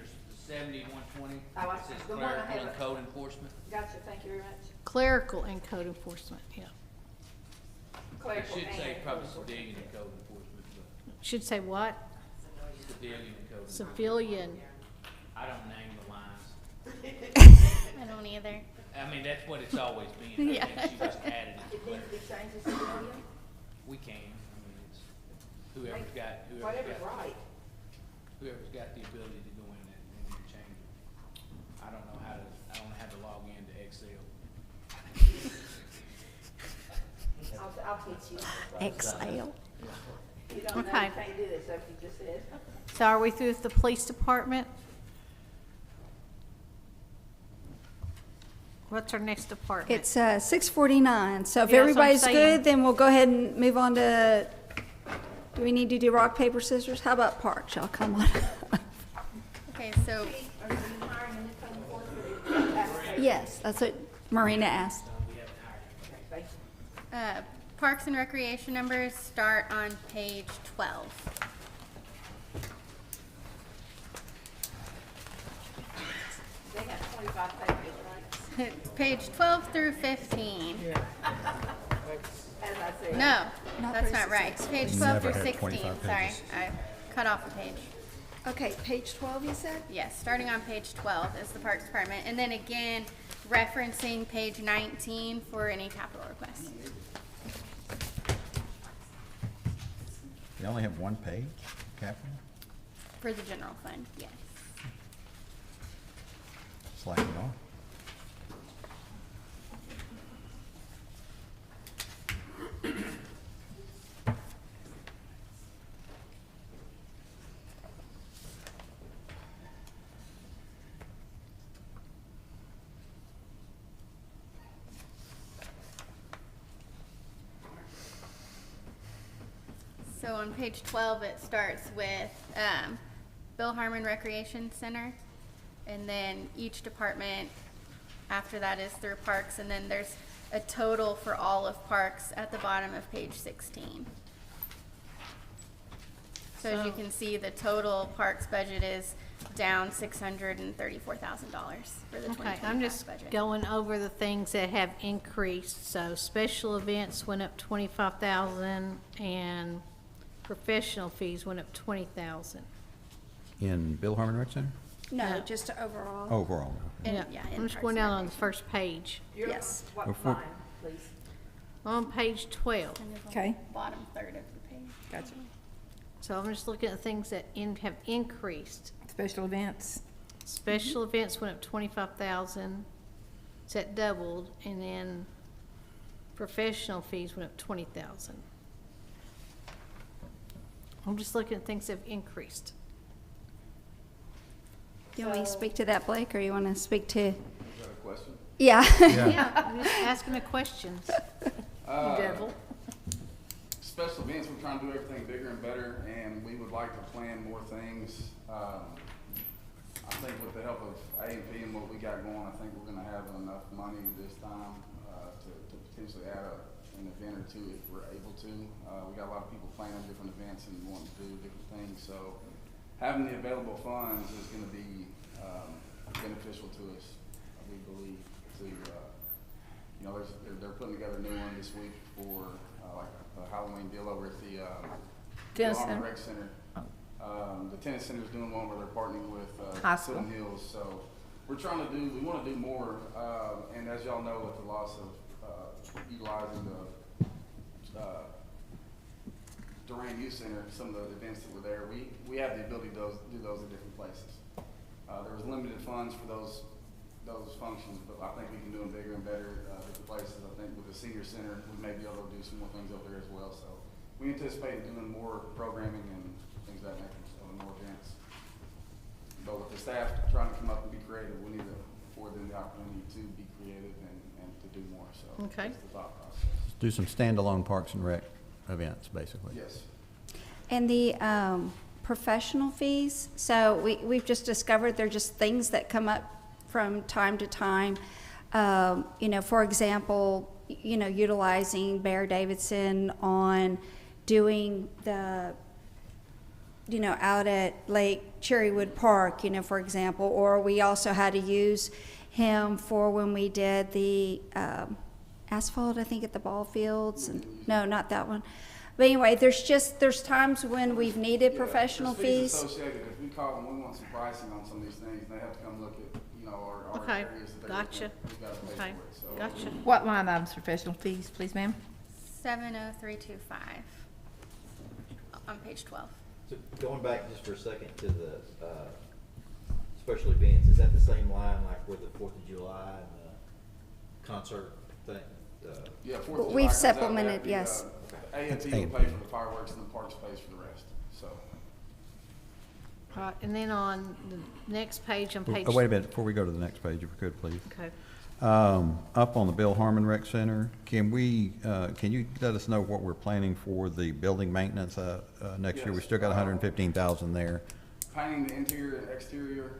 7120, Oh, it says the one I clerical have and it. code enforcement. Gotcha, thank you very much. Clerical and code enforcement, yeah. It should say probably civilian and code enforcement, Should say what? but civilian and code enforcement. Civilian. I don't name the lines. I don't either. I mean, that's what it's always been. I Yeah. think she just added it. It needs to be changed to civilian? We can. I mean, it's whoever's got Whatever's right. whoever's got the ability to go in and change it. I don't know how to log into Excel. I'll teach you. Excel. You don't know, you Okay. can't do this, so you just said. So are we through with the police department? What's our next department? It's 6:49, so if Yeah, that's what I'm everybody's saying. good, then we'll go ahead and move on to, do we need to do rock, paper, scissors? How about parks? Y'all come on. Okay, so Are you hiring a new code enforcement? Yes, that's what Marina asked. Okay, thank Parks and Recreation numbers start on page 12. They have 25 pages, right? Page 12 through 15. As I said. No, Not that's not right. 36. Page 12 Never through had 16. 25 Sorry, pages. I cut off a page. Okay, page 12, you said? Yes, starting on page 12 is the Parks Department, and then again referencing page 19 for any capital requests. You only have one page, capital? For the general fund, yes. Slack it off. So on page 12, it starts with Bill Harmon Recreation Center, and then each department after that is through Parks, and then there's a total for all of Parks at the bottom of page 16. So as you can see, the total Parks budget is down $634,000 for the Okay, I'm 2025 just budget. going over the things that have increased. So special events went up 25,000 and professional fees went up 20,000. In Bill Harmon Rec Center? No, Yeah. just overall. Overall. In- Yeah, yeah, in I'm just Parks going and down on the first page. Yes. What Before- line, please? On page 12. Kind of on Okay. the bottom third of the page. Gotcha. So I'm just looking at things that have increased. Special events. Special events went up 25,000, so that doubled, and then professional fees went up 20,000. I'm just looking at things that have increased. You want me to speak to that, Blake, or you want to speak to? Is that a question? Yeah. Yeah, I'm just asking the questions. Devil. Special events, we're trying to do everything bigger and better, and we would like to plan more things. I think with the help of A&P and what we got going, I think we're gonna have enough money this time, to potentially add an event or two if we're able to. We got a lot of people planning different events and wanting to do different things, so having the available funds is gonna be, beneficial to us, we believe, to, you know, they're putting together a new one this week for, like a Halloween deal over at the, Tennis Army center? Rec Center. The tennis center's doing one where they're partnering with, High school. Silton Hills, so we're trying to do, we wanna do more, and as y'all know, with the loss of, utilizing the, Durant Youth Center, some of the events that were there, we have the ability to do those at different places. There was limited funds for those functions, but I think we can do them bigger and better, different places. I think with the senior center, we may be able to do some more things over there as well, so we anticipate doing more programming and things of that nature, so more events. But with the staff trying to come up and be creative, we need to afford them the opportunity to be creative and to do more, so. Okay. That's the thought process. Do some standalone Parks and Rec events, basically. Yes. And the professional fees, so we've just discovered they're just things that come up from time to time. You know, for example, you know, utilizing Bear Davidson on doing the, you know, out at Lake Cherrywood Park, you know, for example, or we also had to use him for when we did the asphalt, I think, at the ball fields. And, no, not that one. But anyway, there's times when we've needed Yeah, professional there's fees. associated, if we call them, we want some pricing on some of these things, and they have to come look at, you know, our Okay, areas that they're gotcha. looking at. We've got to pay Okay, for it, so. gotcha. What line items professional fees, please, ma'am? 70325 on page 12. So going back just for a second to the, special events, is that the same line like with the 4th of July and the concert thing? Yeah, 4th of July We've comes out, supplemented, the, yes. A&P A&P. will pay for the fireworks and the parks pays for the rest, so. All right, and then on the next page, on page. Oh, wait a minute, before we go to the next page, if we could, please. Okay. Up on the Bill Harmon Rec Center, can you let us know what we're planning for the building maintenance, next year? We Yes. still got 115,000 there. Painting the interior and exterior,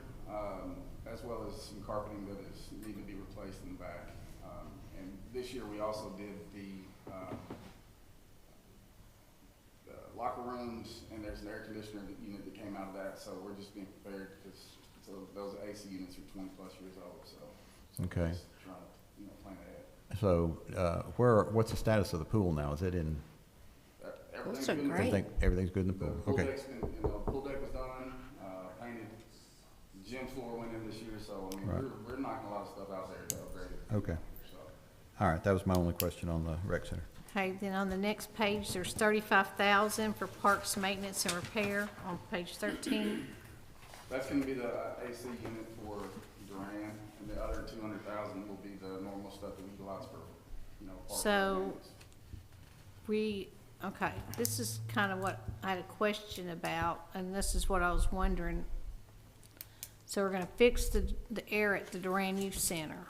as well as some carpeting that is, need to be replaced in the back. And this year, we also did the locker rooms, and there's an air conditioner unit that came out of that, so we're just being prepared, because those AC units are 20-plus years old, so. Okay. Just trying to, plan ahead. So, what's the status of the pool now? Is it in, Everything's are good in the great. pool. everything's good in the The pool? pool Okay. deck's been, pool deck was done, painted, gym floor went in this year, so, I mean, Right. we're knocking a lot of stuff out there to upgrade it. Okay. So, All right, that was my only question on the rec center. Okay, then on the next page, there's 35,000 for parks maintenance and repair on page 13. that's gonna be the AC unit for Duran, and the other 200,000 will be the normal stuff that we utilize for, park So- maintenance. Okay, this is kind of what I had a question about, and this is what I was wondering. So we're gonna fix the air at the Duran Youth Center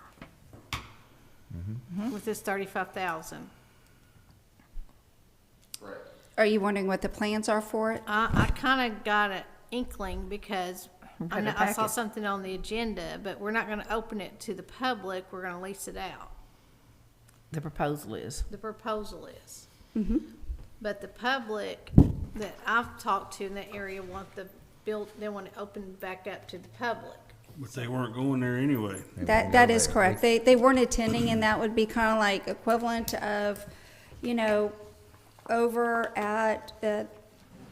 with this 35,000. Correct. Are you wondering what the plans are for it? I kind of got an inkling because Got a I saw packet. something on the agenda, but we're not gonna open it to the public, we're gonna lease it out. The proposal is. The proposal is. Mm-hmm. But the public that I've talked to in that area want they want it opened back up to the public. But they weren't going there anyway. That is correct. They weren't attending, and that would be kind of like equivalent of, over at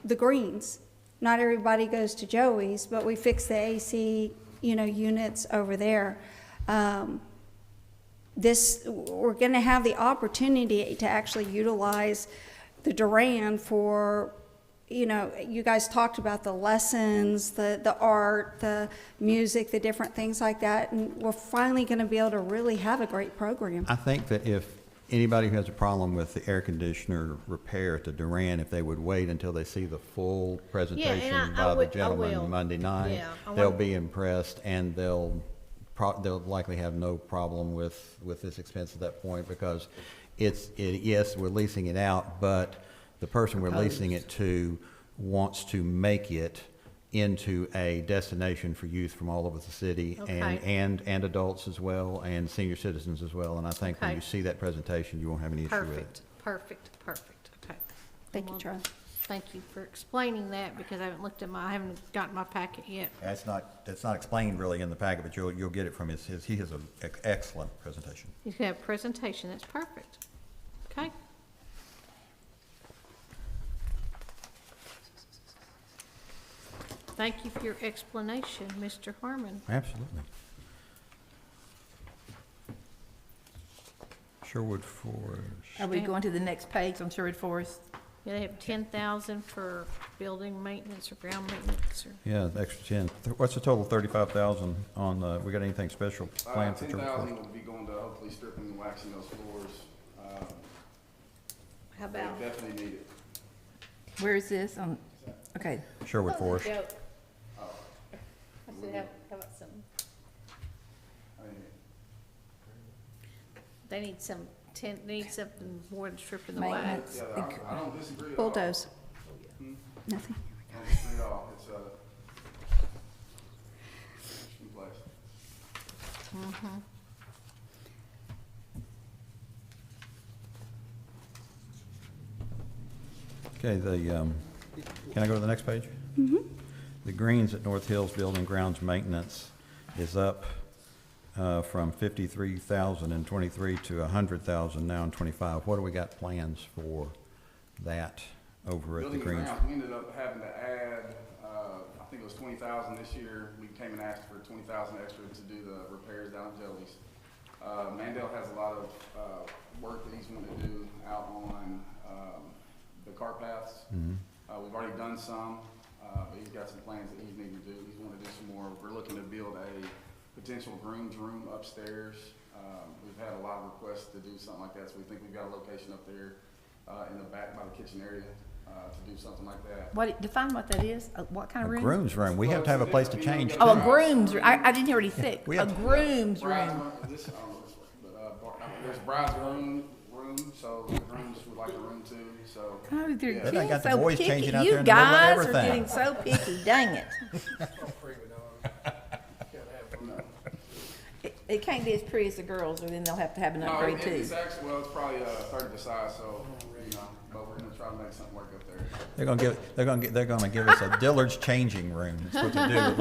the Greens. Not everybody goes to Joey's, but we fix the AC, units over there. We're gonna have the opportunity to actually utilize the Duran for, you guys talked about the lessons, the art, the music, the different things like that, and we're finally gonna be able to really have a great program. I think that if anybody who has a problem with the air conditioner repair at the Duran, if they would wait until they see the full presentation I by the will. gentleman Monday night, Yeah, I they'll want- be impressed, and they'll likely have no problem with this expense at that point, because yes, we're leasing it out, but the person we're leasing it to wants to make it into a destination for youth from all over the city, Okay. and adults as well, and senior citizens as well. And I think when Okay. you see that presentation, you won't have any issue with it. Perfect, okay. Thank you, Well, Charlie. Thank you for explaining that, because I haven't gotten my packet yet. It's not explained really in the packet, but you'll get it from he has an excellent presentation. You can have a presentation, that's perfect. Okay? Thank you for your explanation, Mr. Harmon. Absolutely. Sherwood Forest. Are we going to the next page on Sherwood Forest? Yeah, they have 10,000 for building maintenance or ground maintenance or, Yeah, the extra 10. What's the total? 35,000 on we got anything special planned for Sherwood 10,000 Forest? will be going to hopefully stripping and waxing those floors. how They about? definitely need it. Where is this? Okay. Sherwood Forest. Joke. I said, how about some, I mean, they need something more than stripping the wax. Maintenance. yeah, I don't disagree at all. Bulldoze. Nothing. I don't disagree at all. It's, in place. Okay, can I go to the next page? Mm-hmm. The greens at North Hills Building Grounds Maintenance is up from 53,000 in '23 to 100,000 now in '25. What do we got plans for that over at the Building and greens? grounds, we ended up having to add, I think it was 20,000 this year. We came and asked for 20,000 extra to do the repairs down at Joey's. Mandel has a lot of, work that he's wanting to do out on, the cart paths. We've already done some, but he's got some plans that he's needing to do. He's wanting to do some more. We're looking to build a potential groom's room upstairs. We've had a lot of requests to do something like that, so we think we've got a location up there, in the back by the kitchen area, to do something like that. Define what that is? What kind A of room? groom's room. We have to have a place to change. Oh, a too. groom's room. I didn't hear what he said. We A have- groom's Bride's room. room, this, I don't know this way, but, there's bride's room, so the grooms would like a room too, so. Oh, they're Yeah. Then I getting got the so boys picky. changing out You there in the middle of guys are everything. getting so picky, dang it. Don't freak it on. Can't have one. No. It can't be as pretty as the girls, or then they'll have to have an upgrade too. It's actually, well, it's probably a third of the size, so, you know, but we're gonna try to make something work up there. They're gonna give us a Dillard's changing room. That's what they do.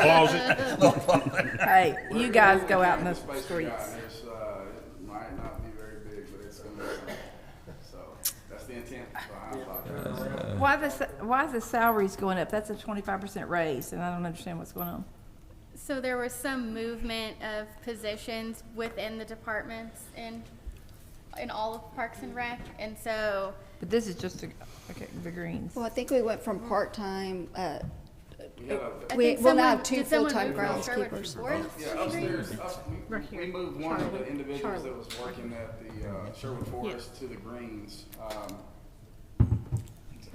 Closet. Hey, you guys go out in the Space we got, streets. it's, it might not be very big, but it's gonna be something. So, that's the intent behind it. Why is the salaries going up? That's a 25% raise, and I don't understand what's going on. So there was some movement of positions within the departments in all of Parks and Rec, and so But this is just, okay, the greens. Well, I think we went from part-time, We had a, I we think will now someone- have 2 did someone full-time move from Sherwood groundskeepers. Forest yeah, to the upstairs, Greens? we moved one of the individuals that was working at the, Sherwood Forest to the greens.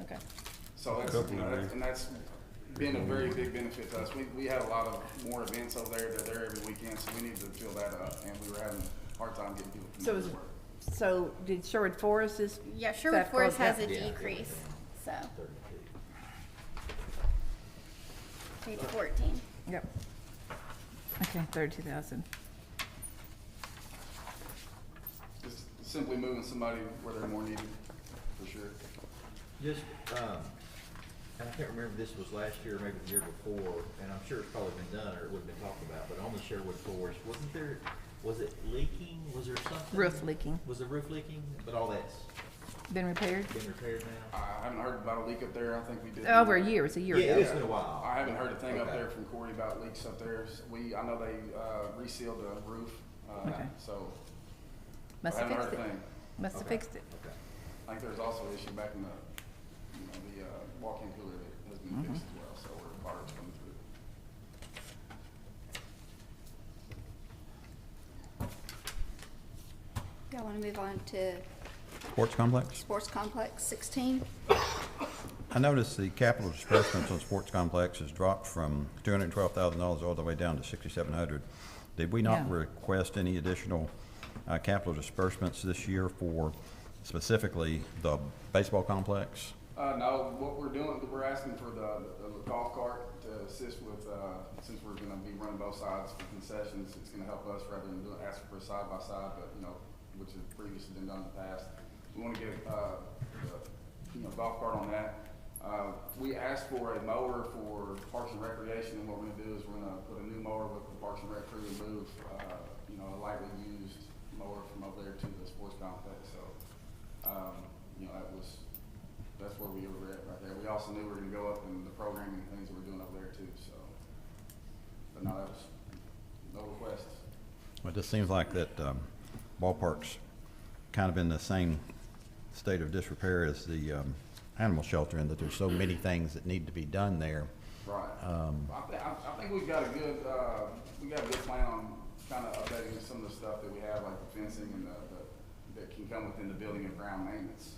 Okay. So that's, you know, and that's been a very big benefit to us. We had a lot of more events over there. They're there every weekend, so we needed to fill that up, and we were having a hard time getting people to So come is, to work. so did Sherwood Forest is? Yeah, Sherwood staff Forest closed has a down? decrease, so. Page 14. Yep. Okay, 32,000. Just simply moving somebody where they're more needed, for sure. Just, and I can't remember if this was last year or maybe the year before, and I'm sure it's probably been done or it would've been talked about, but on the Sherwood Forest, was it leaking? Was there something? Roof leaking. Was the roof leaking? But all that's Been repaired? been repaired now? I haven't heard about a leak up there. I think we did. Over a year, it's a year Yeah, ago. it's been a while. I haven't heard a thing up Okay. there from Corey about leaks up there. I know they, resealed the roof, Okay. so Must I have haven't fixed heard a it. thing. Must have Okay. fixed it. Okay. I think there's also an issue back in the, the walk-in cooler that has been fixed as well, so water's coming through. Y'all wanna move on to Sports complex? sports complex 16? I noticed the capital disbursements on sports complex has dropped from $212,000 all the way down to $6,700. Did we not Yeah. request any additional capital disbursements this year for specifically the baseball complex? No, what we're doing, we're asking for the golf cart to assist with, since we're gonna be running both sides for concessions, it's gonna help us rather than asking for a side-by-side, but, which has previously been done in the past. We wanna get, the, golf cart on that. We asked for a mower for Parks and Recreation, and what we're gonna do is we're gonna put a new mower with the Parks and Rec crew and move, a lightly used mower from over there to the sports complex, so, that's where we were at right there. We also knew we were gonna go up in the programming and things that we're doing over there too, so. But no, that was no requests. Well, it just seems like that ballpark's kind of in the same state of disrepair as the animal shelter, in that there's so many things that need to be done there. Right. I think we've got a good, plan on kind of updating some of the stuff that we have, like the fencing and that can come within the building and ground maintenance.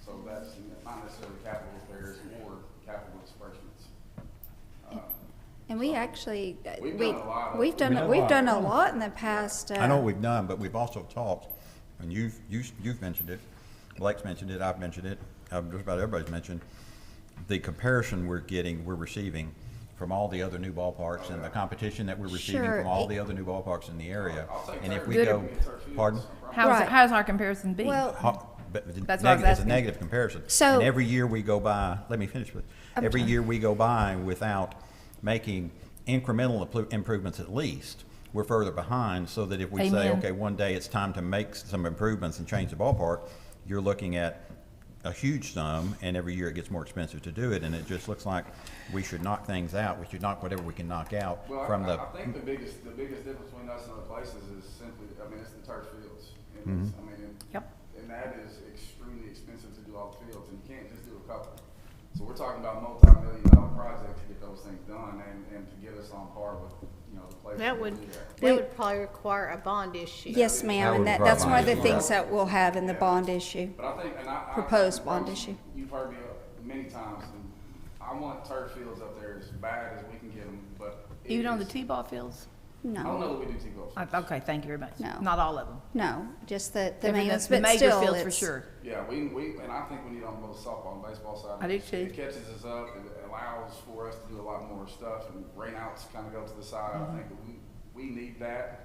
So that's not necessarily capital repairs or capital disbursements. And we actually, We've done a lot of- we've done a lot in the past. I know what we've done, but we've also talked, and you've mentioned it, Blake's mentioned it, I've mentioned it, just about everybody's mentioned, the comparison we're receiving from all the other new ballparks and the competition that we're receiving Sure. from all the other new ballparks in the area. I'll take And if turf. we Good. go, pardon? Right. How's our comparison be? Well, But it's That's what I was it's a asking. negative comparison. So- And every year we go by, let me finish with, I'm every sorry. year we go by without making incremental improvements at least, we're further behind, so that if we say, Amen. okay, one day it's time to make some improvements and change the ballpark, you're looking at a huge sum, and every year it gets more expensive to do it, and it just looks like we should knock things out. We should knock whatever we can knock out Well, from I think the biggest difference between us and other places is simply, it's the turf fields. And it's, Yep. and that is extremely expensive to do all the fields, and you can't just do a couple. So we're talking about multi-million-dollar projects to get those things done and to get us on par with, the places. That would, do that. that would probably require a bond issue. yes, ma'am, and that's one of the things that we'll have in the bond issue. But I think, Proposed bond issue. You've heard me many times, and I want turf fields up there as bad as we can get them, but. it Even on the is- T-ball fields? I don't know No, that we do T-ball fields. Okay, thank you very much. No. Not all of them. no, just the I mean, maintenance, the but major still, fields for it's, sure. Yeah, and I think we need on both softball and baseball side. I do too. It catches us up, it allows for us to do a lot more stuff, and rainouts kind of go to the side. I think that we need that,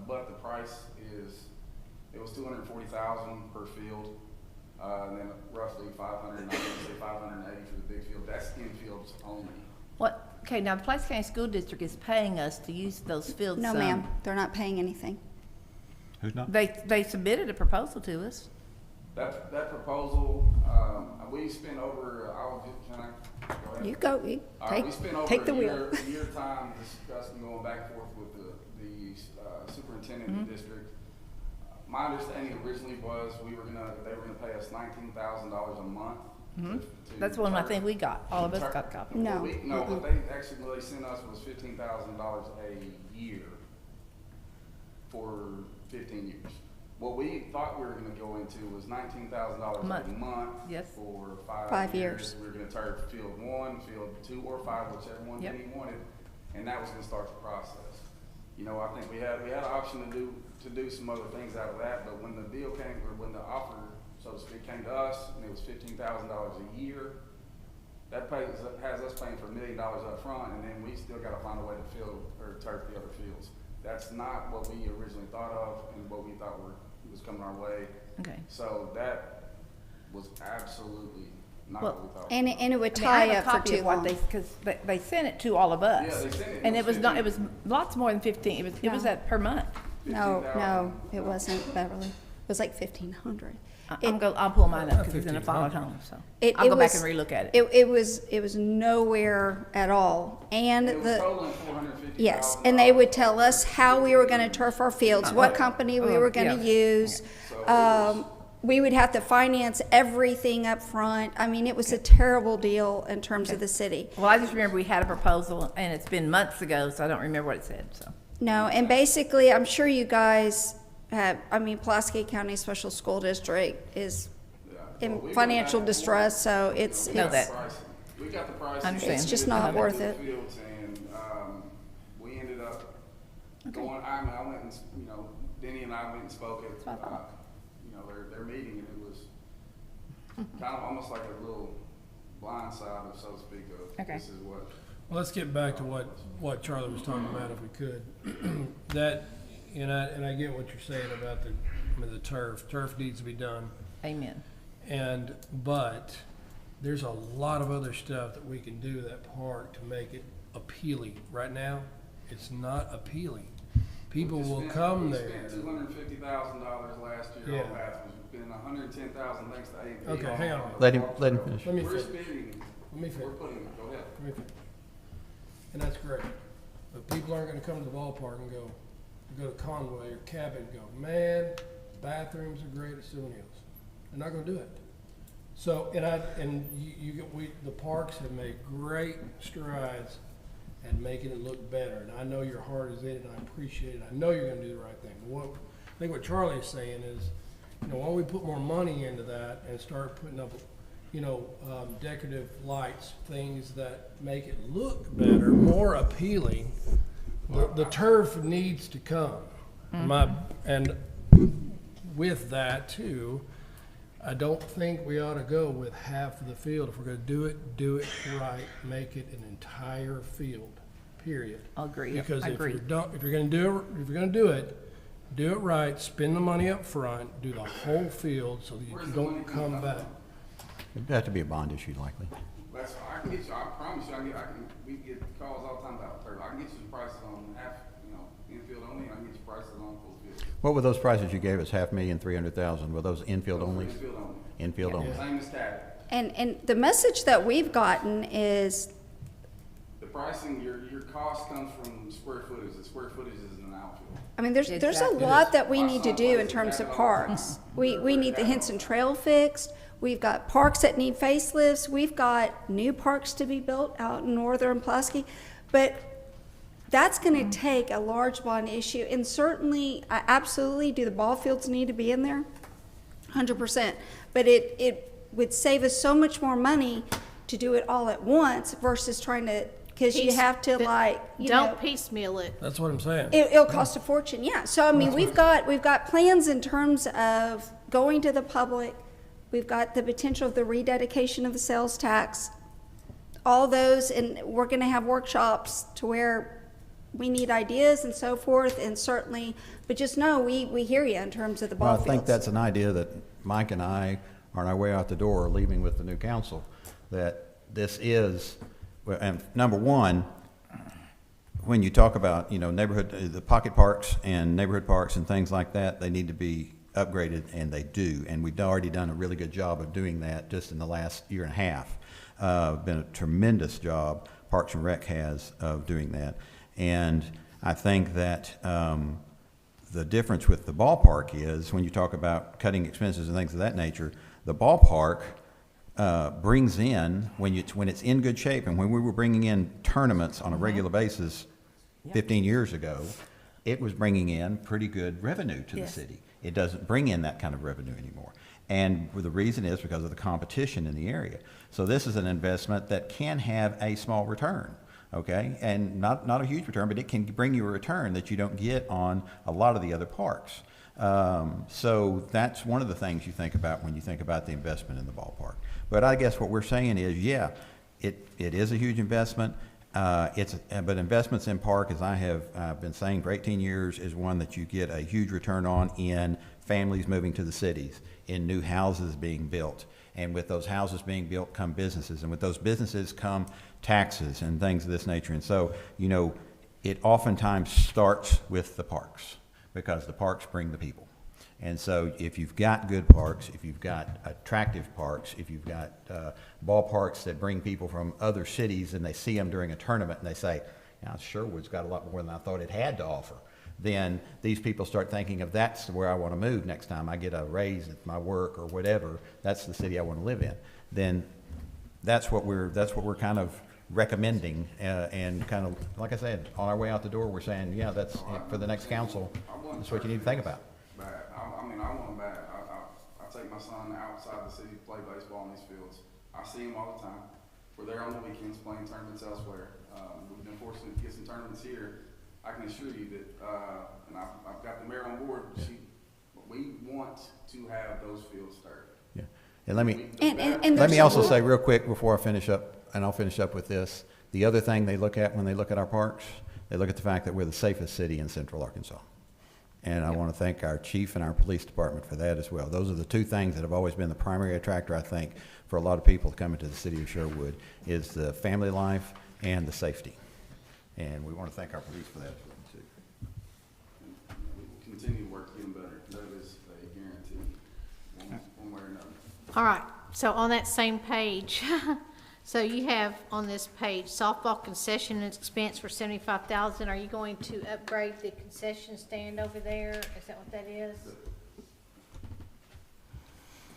but the price is, it was $240,000 per field, and then roughly 580 for the big field. That's infields only. What, okay, now the Pulaski County School District is paying us to use those fields. No, ma'am, they're not paying anything. Who's not? They submitted a proposal to us. That proposal, we spent over, can I go ahead? You go, you All right, we take, spent over take the a wheel. year time discussing, going back and forth with the superintendent of the district. My understanding originally was they were gonna pay us $19,000 a month. to That's one I turf- think we got, all of us turf- got copies. No. No, what they actually, what they sent us was $15,000 a year for 15 years. What we thought we were gonna go into was $19,000 a Month. month. Yes. For 5 5 years. years. We were gonna turf field 1, field 2, or 5, whichever one Yep. he wanted, and that was gonna start the process. You know, I think we had an option to do some other things out of that, but when the deal came, or when the offer, so to speak, came to us, and it was $15,000 a year, that has us paying for $1 million up front, and then we still gotta find a way to field, or turf the other fields. That's not what we originally thought of, and what we thought was coming our way. Okay. So that was absolutely not Well, what we thought. And it would I mean, I tie have a up for copy too of what long. because they sent it to all of us. Yeah, they sent it. And It it was was not, it 15. was lots more than 15, it was No. that per month. No, 15,000. it wasn't, Beverly. It was like 1,500. I'll pull mine up because it's in a file at home, so. I'll go back and relook at it. It was nowhere at all. And It was the, totaling $450,000. yes, and they would tell us how we were gonna turf our fields, what company we were gonna yeah. use. So it was- We would have to finance everything up front. I mean, it was a terrible deal in terms of the city. Well, I just remember we had a proposal and it's been months ago, so I don't remember what it said, so. No, and basically, I'm sure you guys have, I mean, Pulaski County Special School District is Yeah. Well, in we went financial back and distress, so it's, Know it's, that. pricing. We got the pricing. I understand. It's just We not looked worth at it. the fields, and, we ended up going, I went and, Denny and I went and spoke at, what I thought. their meeting, and it was kind of almost like a little blind side of, so to speak, of Okay. this is what. Well, let's get back to what Charlie was talking about, if we could. That, and I get what you're saying about the turf. Turf needs to be done. Amen. But there's a lot of other stuff that we can do to that park to make it appealing. Right now, it's not appealing. People will come there. We spent $250,000 last year on Yeah. bathrooms. We've been $110,000 thanks to A&P. Okay, hang on. Let him finish. Let me We're finish. spending, Let me finish. we're putting, go ahead. Let me finish. And that's great. But people aren't gonna come to the ballpark and go to Conway or Cabot and go, man, bathrooms are great at Stone Hills. They're not gonna do it. So, the parks have made great strides at making it look better. And I know your heart is in it, and I appreciate it. I know you're gonna do the right thing. I think what Charlie is saying is, why don't we put more money into that and start putting up, decorative lights, things that make it look better, more appealing. The turf needs to come. And with that too, I don't think we ought to go with half of the field. If we're gonna do it right, make it an entire field, period. I'll agree. Because I if agree. you're gonna do it right, spend the money up front, do the whole field so that you Where's the money don't coming come back. It'd have to be a bond issue likely. I can get you, I promise you, we get calls all the time about turf. I can get you the prices on half, infield only, and I can get you prices on full field. What were those prices you gave us, 500,000, 300,000? Were those infield only? Infield only. Infield only. Same as tag. and the message that we've gotten is, The pricing, your cost comes from square footage. The square footage is an outfield. I mean, there's a Exactly. lot that we need to do in terms of parks. We need the Henson Trail fixed. We've got parks that need facelifts. We've got new parks to be built out in northern Pulaski. But that's gonna take a large bond issue, and certainly, absolutely, do the ball fields need to be in there? 100%. But it would save us so much more money to do it all at once versus trying to, because you have to Don't piecemeal it. That's what I'm saying. It'll cost a fortune, yeah. So, I mean, we've got plans in terms of going to the public. We've got the potential of the rededication of the sales tax. All those, and we're gonna have workshops to where we need ideas and so forth, and certainly, but just know, we hear you in terms of the ball Well, I fields. think that's an idea that Mike and I, on our way out the door, leaving with the new council, that this is, well, and number one, when you talk about, neighborhood, the pocket parks and neighborhood parks and things like that, they need to be upgraded, and they do. And we've already done a really good job of doing that just in the last year and a half. Been a tremendous job, Parks and Rec has, of doing that. And I think that the difference with the ballpark is, when you talk about cutting expenses and things of that nature, the ballpark brings in, when it's in good shape, and when we were bringing in tournaments on a regular basis 15 years ago, it was bringing in pretty good revenue to the city. It doesn't bring in that kind of revenue anymore. And the reason is because of the competition in the area. So this is an investment that can have a small return, okay? And not a huge return, but it can bring you a return that you don't get on a lot of the other parks. So that's one of the things you think about when you think about the investment in the ballpark. But I guess what we're saying is, yeah, it is a huge investment. But investments in park, as I have been saying for 18 years, is one that you get a huge return on in families moving to the cities, in new houses being built. And with those houses being built come businesses. And with those businesses come taxes and things of this nature. And so, it oftentimes starts with the parks, because the parks bring the people. And so if you've got good parks, if you've got attractive parks, if you've got ballparks that bring people from other cities and they see them during a tournament and they say, Sherwood's got a lot more than I thought it had to offer, then these people start thinking of, that's where I want to move next time I get a raise at my work or whatever, that's the city I want to live in. Then that's what we're kind of recommending, and kind of, like I said, on our way out the door, we're saying, yeah, that's for the next council, that's what you need to think about. I want them back. I take my son outside the city to play baseball in these fields. I see him all the time. We're there on the weekends playing tournaments elsewhere. We've been fortunate to get some tournaments here. I can assure you that, and I've got the mayor on board, we want to have those fields stirred. Yeah. And let me, And let me also say real quick before I finish up, and I'll finish up with this. The other thing they look at when they look at our parks, they look at the fact that we're the safest city in central Arkansas. And I want to thank our chief and our police department for that as well. Those are the two things that have always been the primary attractor, I think, for a lot of people coming to the city of Sherwood, is the family life and the safety. And we want to thank our police for that as well, too. We will continue to work to get them better. That is a guarantee, one way or another. All right, so on that same page, so you have on this page, softball concession expense for $75,000. Are you going to upgrade the concession stand over there? Is that what that is?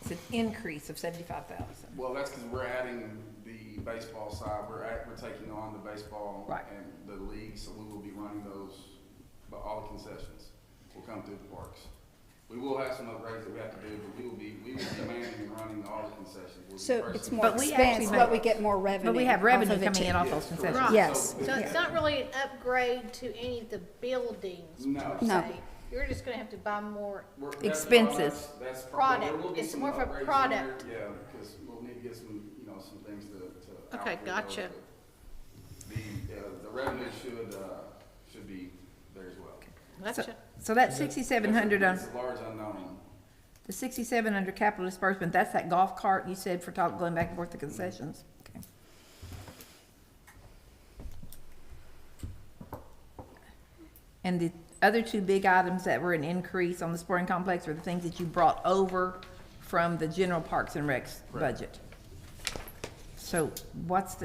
It's an increase of 75,000. Well, that's because we're adding the baseball side. We're taking on the baseball and the league, so we will be running those, but all the concessions will come through the parks. We will have some upgrades that we have to do, but we will be manning and running all the concessions. So it's more But we actually expense, make- but we get more revenue. But we have off revenue of it coming in too. off those concessions. Right. Yes. So it's not really an upgrade to any of the buildings No. per No. se. You're just gonna have to buy more. Expenses. That's Product. there will be It's some more of a upgrades in product. there, yeah, because we'll need to get some, some things to. Okay, outfit gotcha. those. The revenue should be there as well. Gotcha. So that 6,700 on, It's a large unknown. the 6,700 capital disbursement, that's that golf cart you said for going back and forth to concessions? Okay. And the other two big items that were an increase on the sporting complex are the things that you brought over from the general Parks and Recs budget. So what's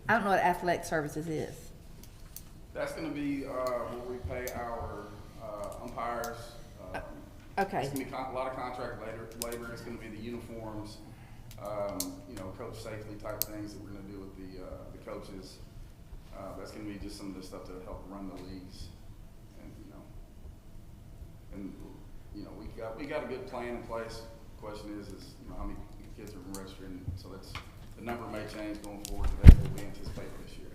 I don't know what athletic services is. That's gonna be, where we pay our, umpires. Okay. It's gonna be a lot of contract labor, it's gonna be the uniforms, coach safety type things that we're gonna do with the coaches. That's gonna be just some of the stuff to help run the leagues. And we got a good plan in place. Question is how many kids are registering, so the number may change going forward, but that's what we anticipate this year.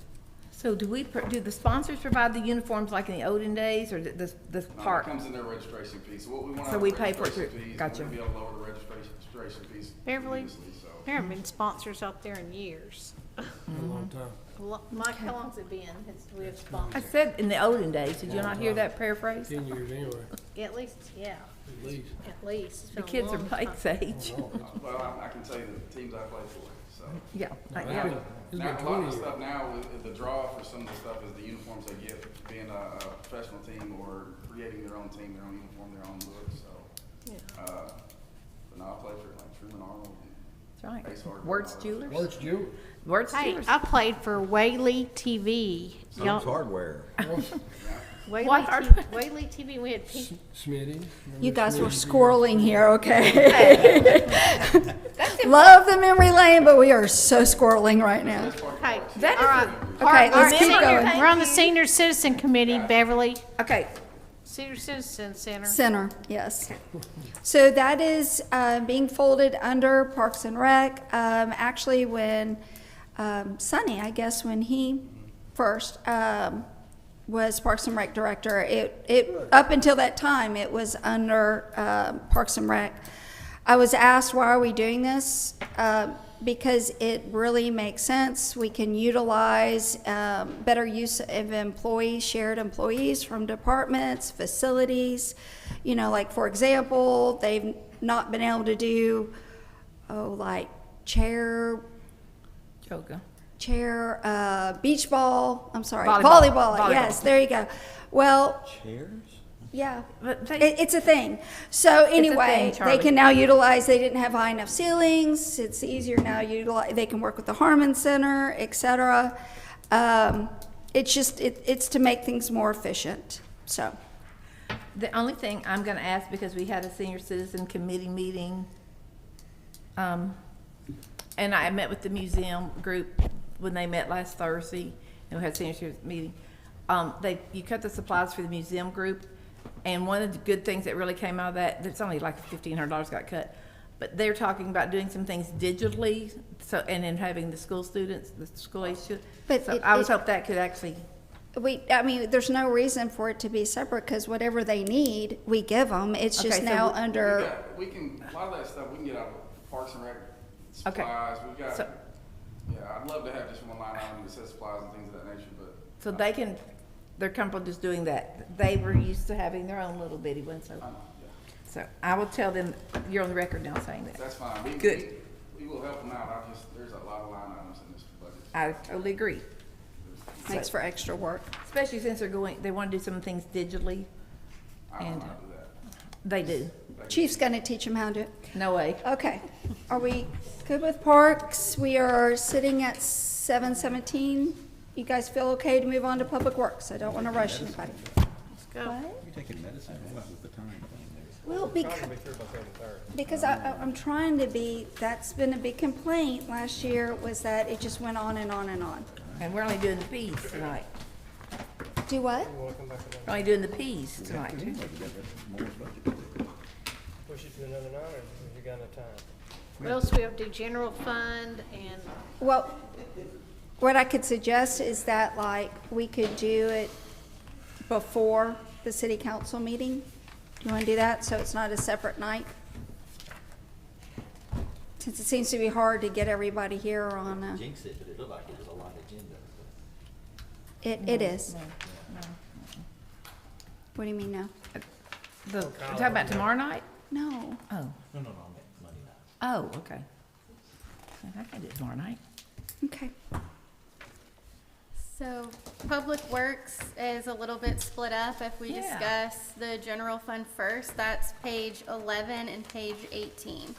So do the sponsors provide the uniforms like in the olden days, or the No, park? it comes in their registration fee, so what we want So we pay for it through- fees, gotcha. we're gonna be able to lower the registration fees Beverly? tremendously, so. There haven't been sponsors out there in years. A long time. Mike, how long's it been? We have I sponsors. said in the olden days, did you not hear that paraphrase? 10 years anyway, At least, yeah, at least. at least. It's The been a kids are long Mike's time. age. Well, I can tell you the teams I played for, so. Yeah, No, yeah. it's been Now, a lot 20 of the years. stuff now, with the draw for some of the stuff is the uniforms they get, being a professional team or creating their own team, their own uniform, their own look, so. But now I play for like Truman Arnold. That's right. Ace Hardware, Words all that. Jewelers. Words Jewelry. Words Hey, Jewelers. I played for Whaley TV. Sounds hardware. Whaley What? TV, Whaley TV, we had people. Smitty. You guys were squirreling here, okay? Love the memory lane, but we are so squirreling right now. Hey, That all right. is Okay, Our let's keep senior- going. We're on the Senior Citizen Committee, Beverly. Okay, Senior Citizen Center. Center, yes. So that is being folded under Parks and Rec. Actually, when Sonny, I guess, when he first was Parks and Rec director, it up until that time, it was under Parks and Rec. I was asked, why are we doing this? Because it really makes sense. We can utilize better use of employees, shared employees from departments, facilities. You know, like for example, they've not been able to do, like chair, yoga. beach ball, I'm sorry, Volleyball. volleyball, yes, there you go. Well, Chairs? yeah, But they- it's a thing. So anyway, thing, Charlie. they can now utilize, they didn't have high enough ceilings, it's easier now, utilize, they can work with the Harmon Center, et cetera. It's just, it's to make things more efficient, so. The only thing I'm gonna ask, because we had a senior citizen committee meeting, and I met with the museum group when they met last Thursday, and we had a senior citizen meeting. You cut the supplies for the museum group, and one of the good things that really came out of that, it's only like $1,500 got cut, but they're talking about doing some things digitally, so, and then having the school students, the school age students. But So it- I was it- hope that could actually, I mean, there's no reason for it to be separate, because whatever they need, we give them, it's just Okay, so now we- under, We can, a lot of that stuff, we can get out of Parks and Rec supplies, we've got, So- yeah, I'd love to have just one line item that says supplies and things of that nature, but. so they can, they're comfortable just doing that. They were used to having their own little bitty one, so. Yeah, So I will tell them, you're on the record now saying that. that's fine. Good. We will help them out, there's a lot of line items in this budget. I totally agree. makes for extra work. Especially since they want to do some things digitally. I don't And know how to do that. they do. Chief's gonna teach them how to do it. No way. Okay, are we good with parks? We are sitting at 7:17. You guys feel okay to move on to public works? I don't want to rush anybody. Let's go. What? You taking medicine or what with the time? Well, because I'm trying to be, that's been a big complaint last year, was that it just went on and on and on. And we're only doing the peas tonight. Do what? We're only doing the peas tonight, too. Push it to another night, or you got enough time? What else we have to do? General fund and, Well, what I could suggest is that, like, we could do it before the city council meeting. You want to do that, so it's not a separate night? Since it seems to be hard to get everybody here on a, Jinx it, but it looked like it was a lot of agenda. it is. What do you mean, no? You're talking about tomorrow night? No. Oh, No, I meant Monday night. oh, okay. I can do it tomorrow night. Okay. So, Public Works is a little bit split up. If we Yeah. discuss the general fund first, that's page 11 and page 18.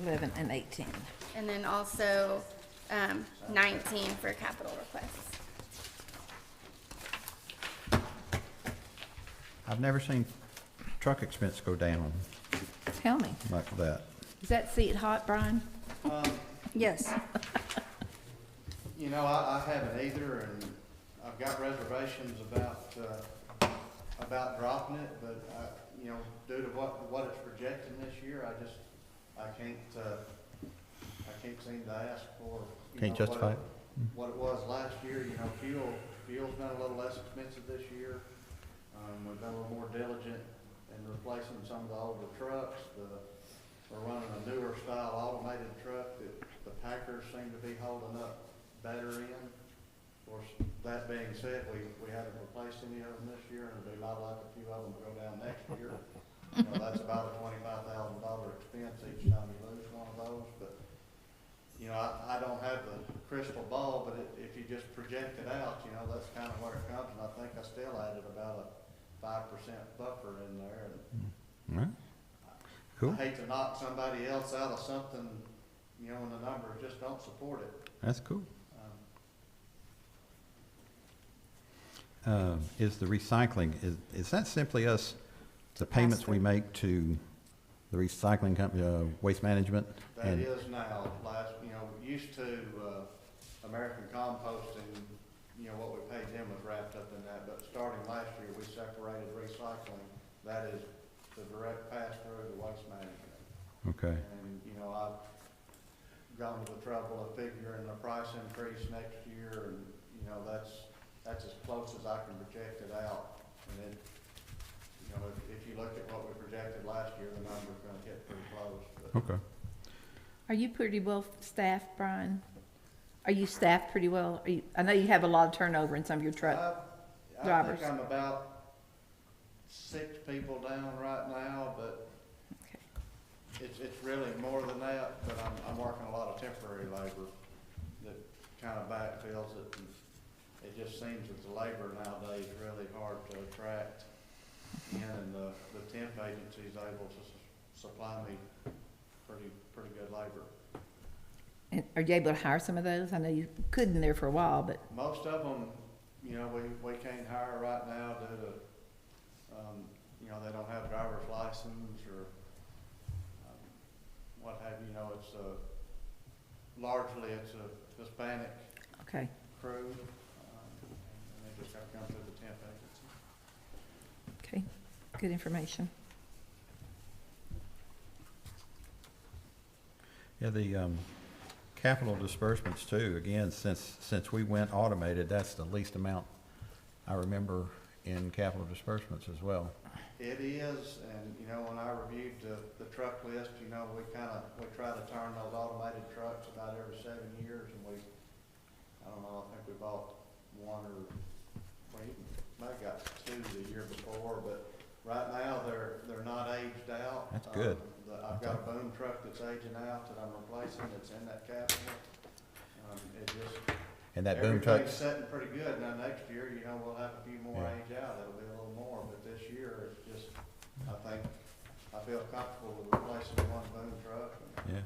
$11 and $18. And then also 19 for capital requests. I've never seen truck expense go down Tell me, like that. is that seat hot, Brian? Yes. You know, I haven't either, and I've got reservations about dropping it, but you know, due to what it's projecting this year, I can't seem to ask for, you Can't know, justify it? what it was last year. You know, fuel's been a little less expensive this year. We've been a little more diligent in replacing some of the older trucks. We're running a newer style automated truck that the Packers seem to be holding up better in. Of course, that being said, we haven't replaced any of them this year, and it'll be a lot like a few of them go down next year. You know, that's about a $25,000 expense each time you lose one of those, but, you know, I don't have the crystal ball, but if you just project it out, you know, that's kind of where it comes, and I think I still added about a 5% buffer in there. And All right. Cool. I hate to knock somebody else out of something, you know, when the numbers just don't support it. That's cool. Is the recycling, is that simply us, the payments we make to the recycling company, Waste Management? That is now. You know, used to, American Composting, you know, what we paid them was wrapped up in that, but starting last year, we separated recycling. That is the direct pass-through to Waste Management. Okay. And, you know, I've gone to the trouble of figuring the price increase next year, and, you know, that's as close as I can project it out. And then, you know, if you look at what we projected last year, the number's gonna hit pretty close. But Okay. Are you pretty well staffed, Brian? Are you staffed pretty well? I know you have a lot of turnover in some of your truck I drivers. think I'm about 6 people down right now, but Okay. it's really more than that, but I'm working a lot of temporary labor that kind of backfills it. And it just seems that the labor nowadays is really hard to attract in, and the temp agency is able to supply me pretty good labor. And are you able to hire some of those? I know you couldn't there for a while, but Most of them, you know, we can't hire right now due to, you know, they don't have driver's license or what have you. You know, it's largely it's a Hispanic okay. crew, and they just have to come through the temp agency. Okay, good information. Yeah, the capital disbursements too, again, since we went automated, that's the least amount I remember in capital disbursements as well. It is, and you know, when I reviewed the truck list, you know, we try to turn those automated trucks about every 7 years, and I don't know, I think we bought one or, we might have got 2 the year before, but right now they're not aged out. That's good. I've got a boom truck that's aging out that I'm replacing, that's in that capital. It just, And that boom truck, everything's setting pretty good. Now next year, you know, we'll have a few more Yeah. age out, it'll be a little more, but this year, it's just, I feel comfortable with replacing one boom truck. yeah.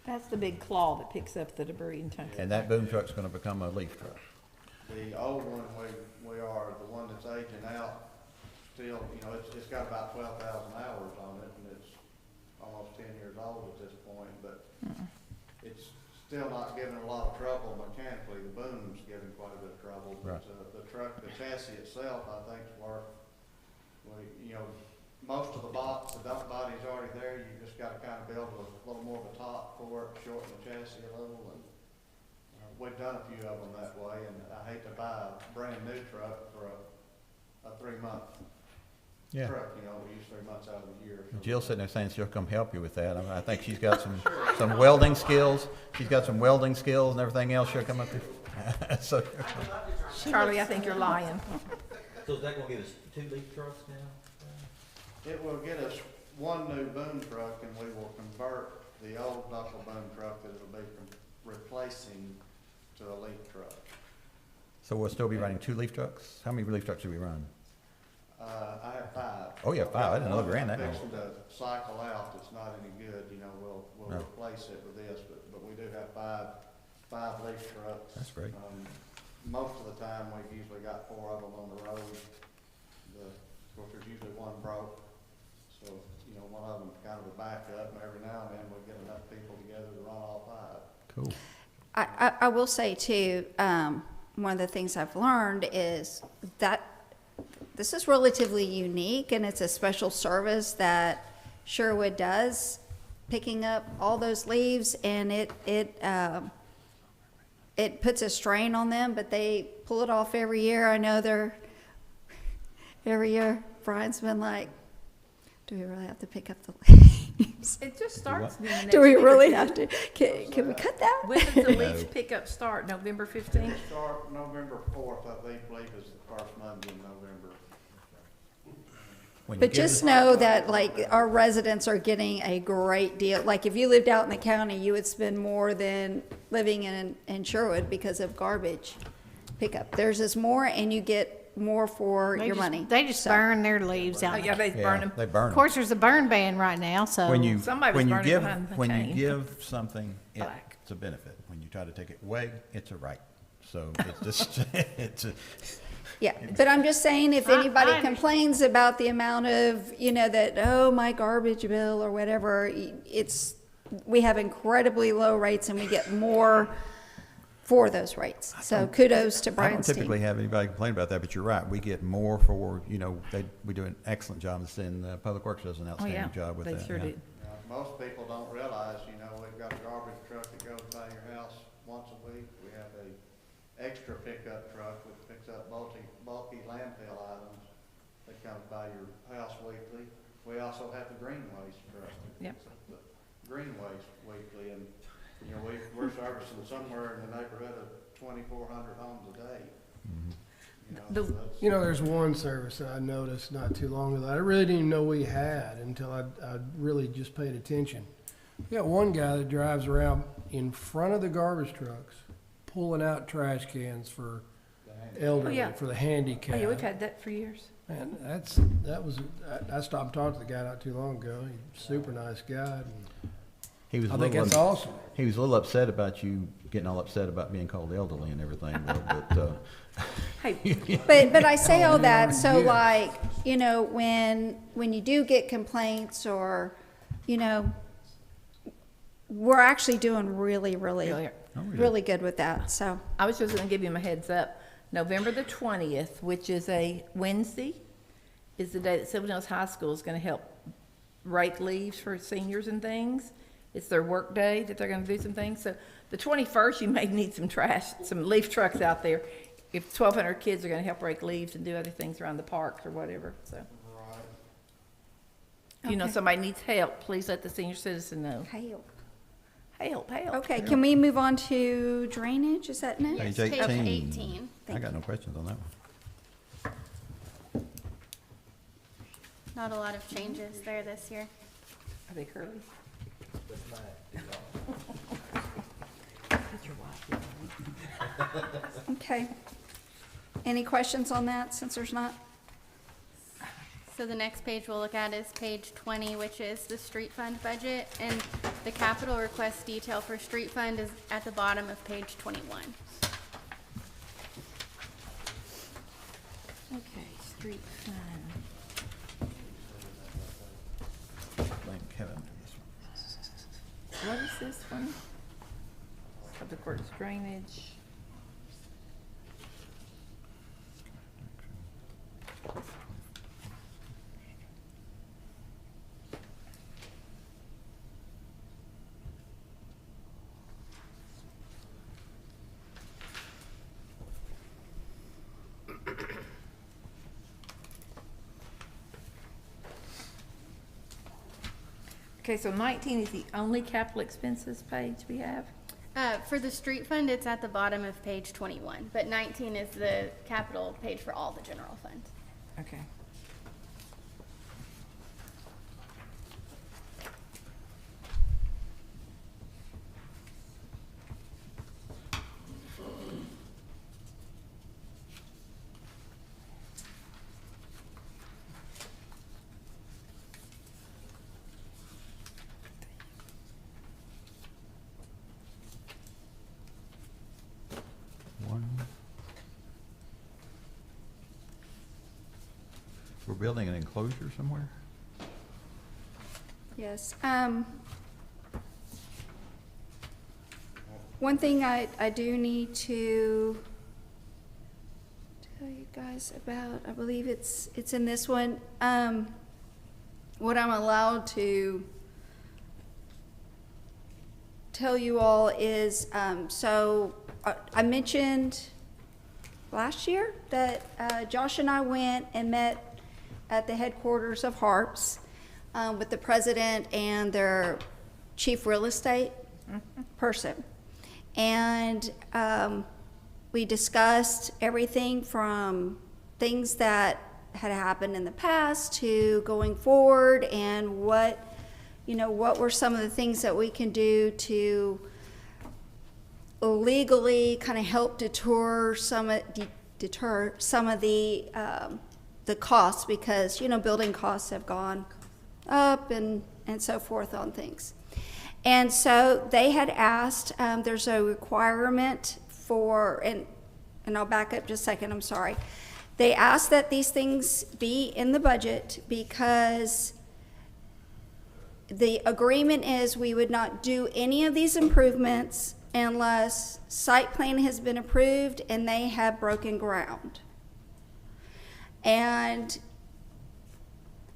That's the big claw that picks up the debris and chunks. And that boom truck's gonna become a leaf truck. The old one, we are, the one that's aging out, still, you know, it's got about 12,000 hours on it, and it's almost 10 years old at this point, but it's still not giving a lot of trouble mechanically. The boom's giving quite a bit of trouble, but the truck, the chassis itself, I think, is worth, you know, most of the dump body's already there. You just got to kind of build a little more of a top for it, shorten the chassis a little, and we've done a few of them that way. And I hate to buy a brand new truck for a 3-month Yeah. truck. You know, we use 3 months out of the year. So Jill's sitting there saying she'll come help you with that. I think she's got some welding skills. She's got some welding skills and everything else. She'll come up there. So, Charlie, I think you're lying. So is that gonna give us 2 leaf trucks now? it will get us one new boom truck, and we will convert the old knuckle boom truck that it'll be replacing to a leaf truck. so we'll still be running 2 leaf trucks? How many leaf trucks do we run? I have 5. Oh, you have 5. I didn't know they ran that I'm many. fixing to cycle out, it's not any good, you know, we'll No. replace it with this, but we do have 5 leaf trucks. That's great. Most of the time, we've usually got 4 of them on the road. Of course, there's usually one broke, so, you know, one of them's kind of a backup, and every now and then we get enough people together to run all 5. Cool. I will say too, one of the things I've learned is that this is relatively unique, and it's a special service that Sherwood does, picking up all those leaves, and it puts a strain on them, but they pull it off every year. I know every year Brian's been like, Do we really have to pick up the leaves? It just starts in the next Do we week or really two. have to? Can we cut that? When does the leaf pickup start? November 15th? Start November 4th, I believe is the first Monday in November. When you But give just the- know that, like, our residents are getting a great deal. Like, if you lived out in the county, you would spend more than living in Sherwood because of garbage pickup. Theirs is more, and you get more for your money. They just So- burn their leaves Oh, out. yeah, they burn them. They burn Of 'em. course, there's a burn ban right now, so. When you, Somebody was when you burning give, behind the when you cane. give something, Black. it's a benefit. When you try to take it away, it's a right. So it's just, it's a, Yeah, but I'm just saying, if I anybody understand. complains about the amount of, that, oh, my garbage bill or whatever, we have incredibly low rates and we get more for those rates. So kudos to I don't Brian's typically team. have anybody complain about that, but you're right. We get more for, we do an excellent job, and Public Works does an Oh, outstanding yeah, job with they that. sure yeah. did. Most people don't realize, we've got a garbage truck that goes by your house once a week. We have a extra pickup truck which picks up bulky landfill items that comes by your house weekly. We also have the green waste truck that Yep. picks up the green waste weekly, and, we're servicing somewhere in the neighborhood of 2,400 homes a day. The- So that's- There's one service that I noticed not too long ago that I really didn't even know we had until I really just paid attention. We got one guy that drives around in front of the garbage trucks, pulling out trash cans for elderly, yeah. for the handicap. Oh, yeah, we've had that for years. And I stopped and talked to the guy not too long ago. He's a super nice guy. And He was I a think little that's awesome. He was a little upset about you getting all upset about being called elderly and everything, but Hey, But I say all that, so like, when you do get complaints or, we're actually doing really, Really? really good with that, so. I was just gonna give you a heads up. November the 20th, which is a Wednesday, is the day that Sylvan Hills High School is gonna help rake leaves for seniors and things. It's their work day that they're gonna do some things. So the 21st, you may need some leaf trucks out there. If 1,200 kids are gonna help rake leaves and do other things around the parks or whatever, so. Right. If you know Okay. somebody needs help, please let the senior citizen know. Help. Help. Okay, can we move on to drainage? Is that next? Yes, Page page 18. 18. I got no questions on that one. Not a lot of changes there this year. Are they curly? Okay. Any questions on that, since there's not? So the next page we'll look at is page 20, which is the street fund budget. And the capital request detail for street fund is at the bottom of page 21. Okay, street fund. Blame Kevin for this one. What is this one? Public Works drainage. Okay, so 19 is the only capital expenses page we have? For the street fund, it's at the bottom of page 21, but 19 is the capital page for all the general fund. Okay. We're building an enclosure somewhere? Yes. One thing I do need to tell you guys about, I believe it's in this one. What I'm allowed to tell you all is, I mentioned last year that Josh and I went and met at the headquarters of Harps with the president and their chief real estate person. And we discussed everything from things that had happened in the past to going forward, and what were some of the things that we can do to legally kind of help deter some of the costs, because building costs have gone up and so forth on things. And so they had asked, there's a requirement for, and I'll back up just a second, I'm sorry. They asked that these things be in the budget because the agreement is we would not do any of these improvements unless site plan has been approved and they have broken ground. And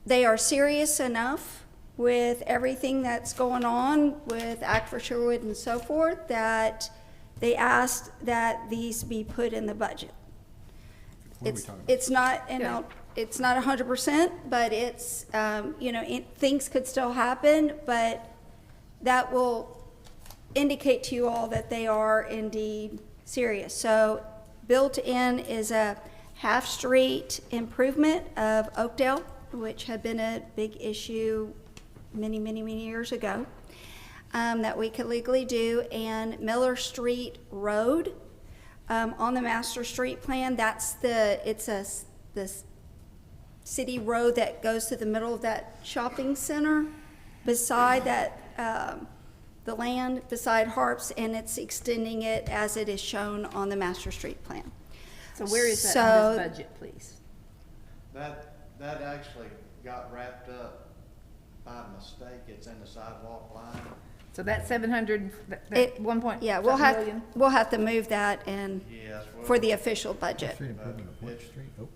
they are serious enough with everything that's going on with Act for Sherwood and so forth that they asked that these be put in the budget. It's not, it's not 100%, but it's, things could still happen, but that will indicate to you all that they are indeed serious. So built in is a half-street improvement of Oakdale, which had been a big issue many, many, many years ago, that we could legally do, and Miller Street Road, on the master street plan. It's the city road that goes to the middle of that shopping center beside that, the land beside Harps, and it's extending it as it is shown on the master street plan. So where is that on this budget, please? That actually got wrapped up by mistake. It's in the sidewalk line. So that 700, that 1 point Yeah, million? we'll have to move that in Yes, for the official budget. It's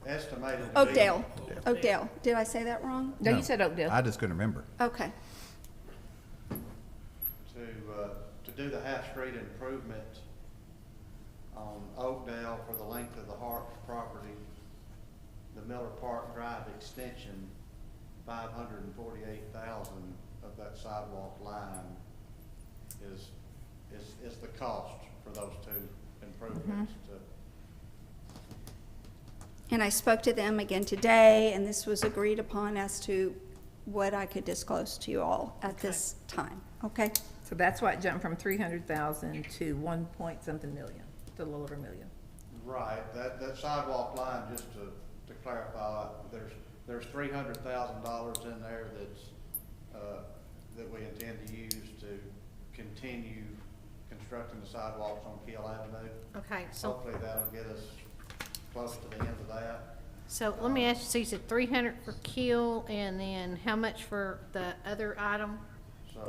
estimated to be. Oakdale. Did I say that wrong? No, you said Oakdale. I just couldn't remember. Okay. To do the half-street improvement on Oakdale for the length of the Harps property, the Miller Park Drive extension, 548,000 of that sidewalk line is the cost for those two improvements. And I spoke to them again today, and this was agreed upon as to what I could disclose to you all at this time. Okay? So that's why it jumped from 300,000 to 1 point something million, to a little over a million. Right, that sidewalk line, just to clarify, there's $300,000 in there that we intend to use to continue constructing the sidewalks on Keel Avenue. Okay, so, Hopefully that'll get us close to the end of that. so let me ask you, so you said 300 for Keel, and then how much for the other item? So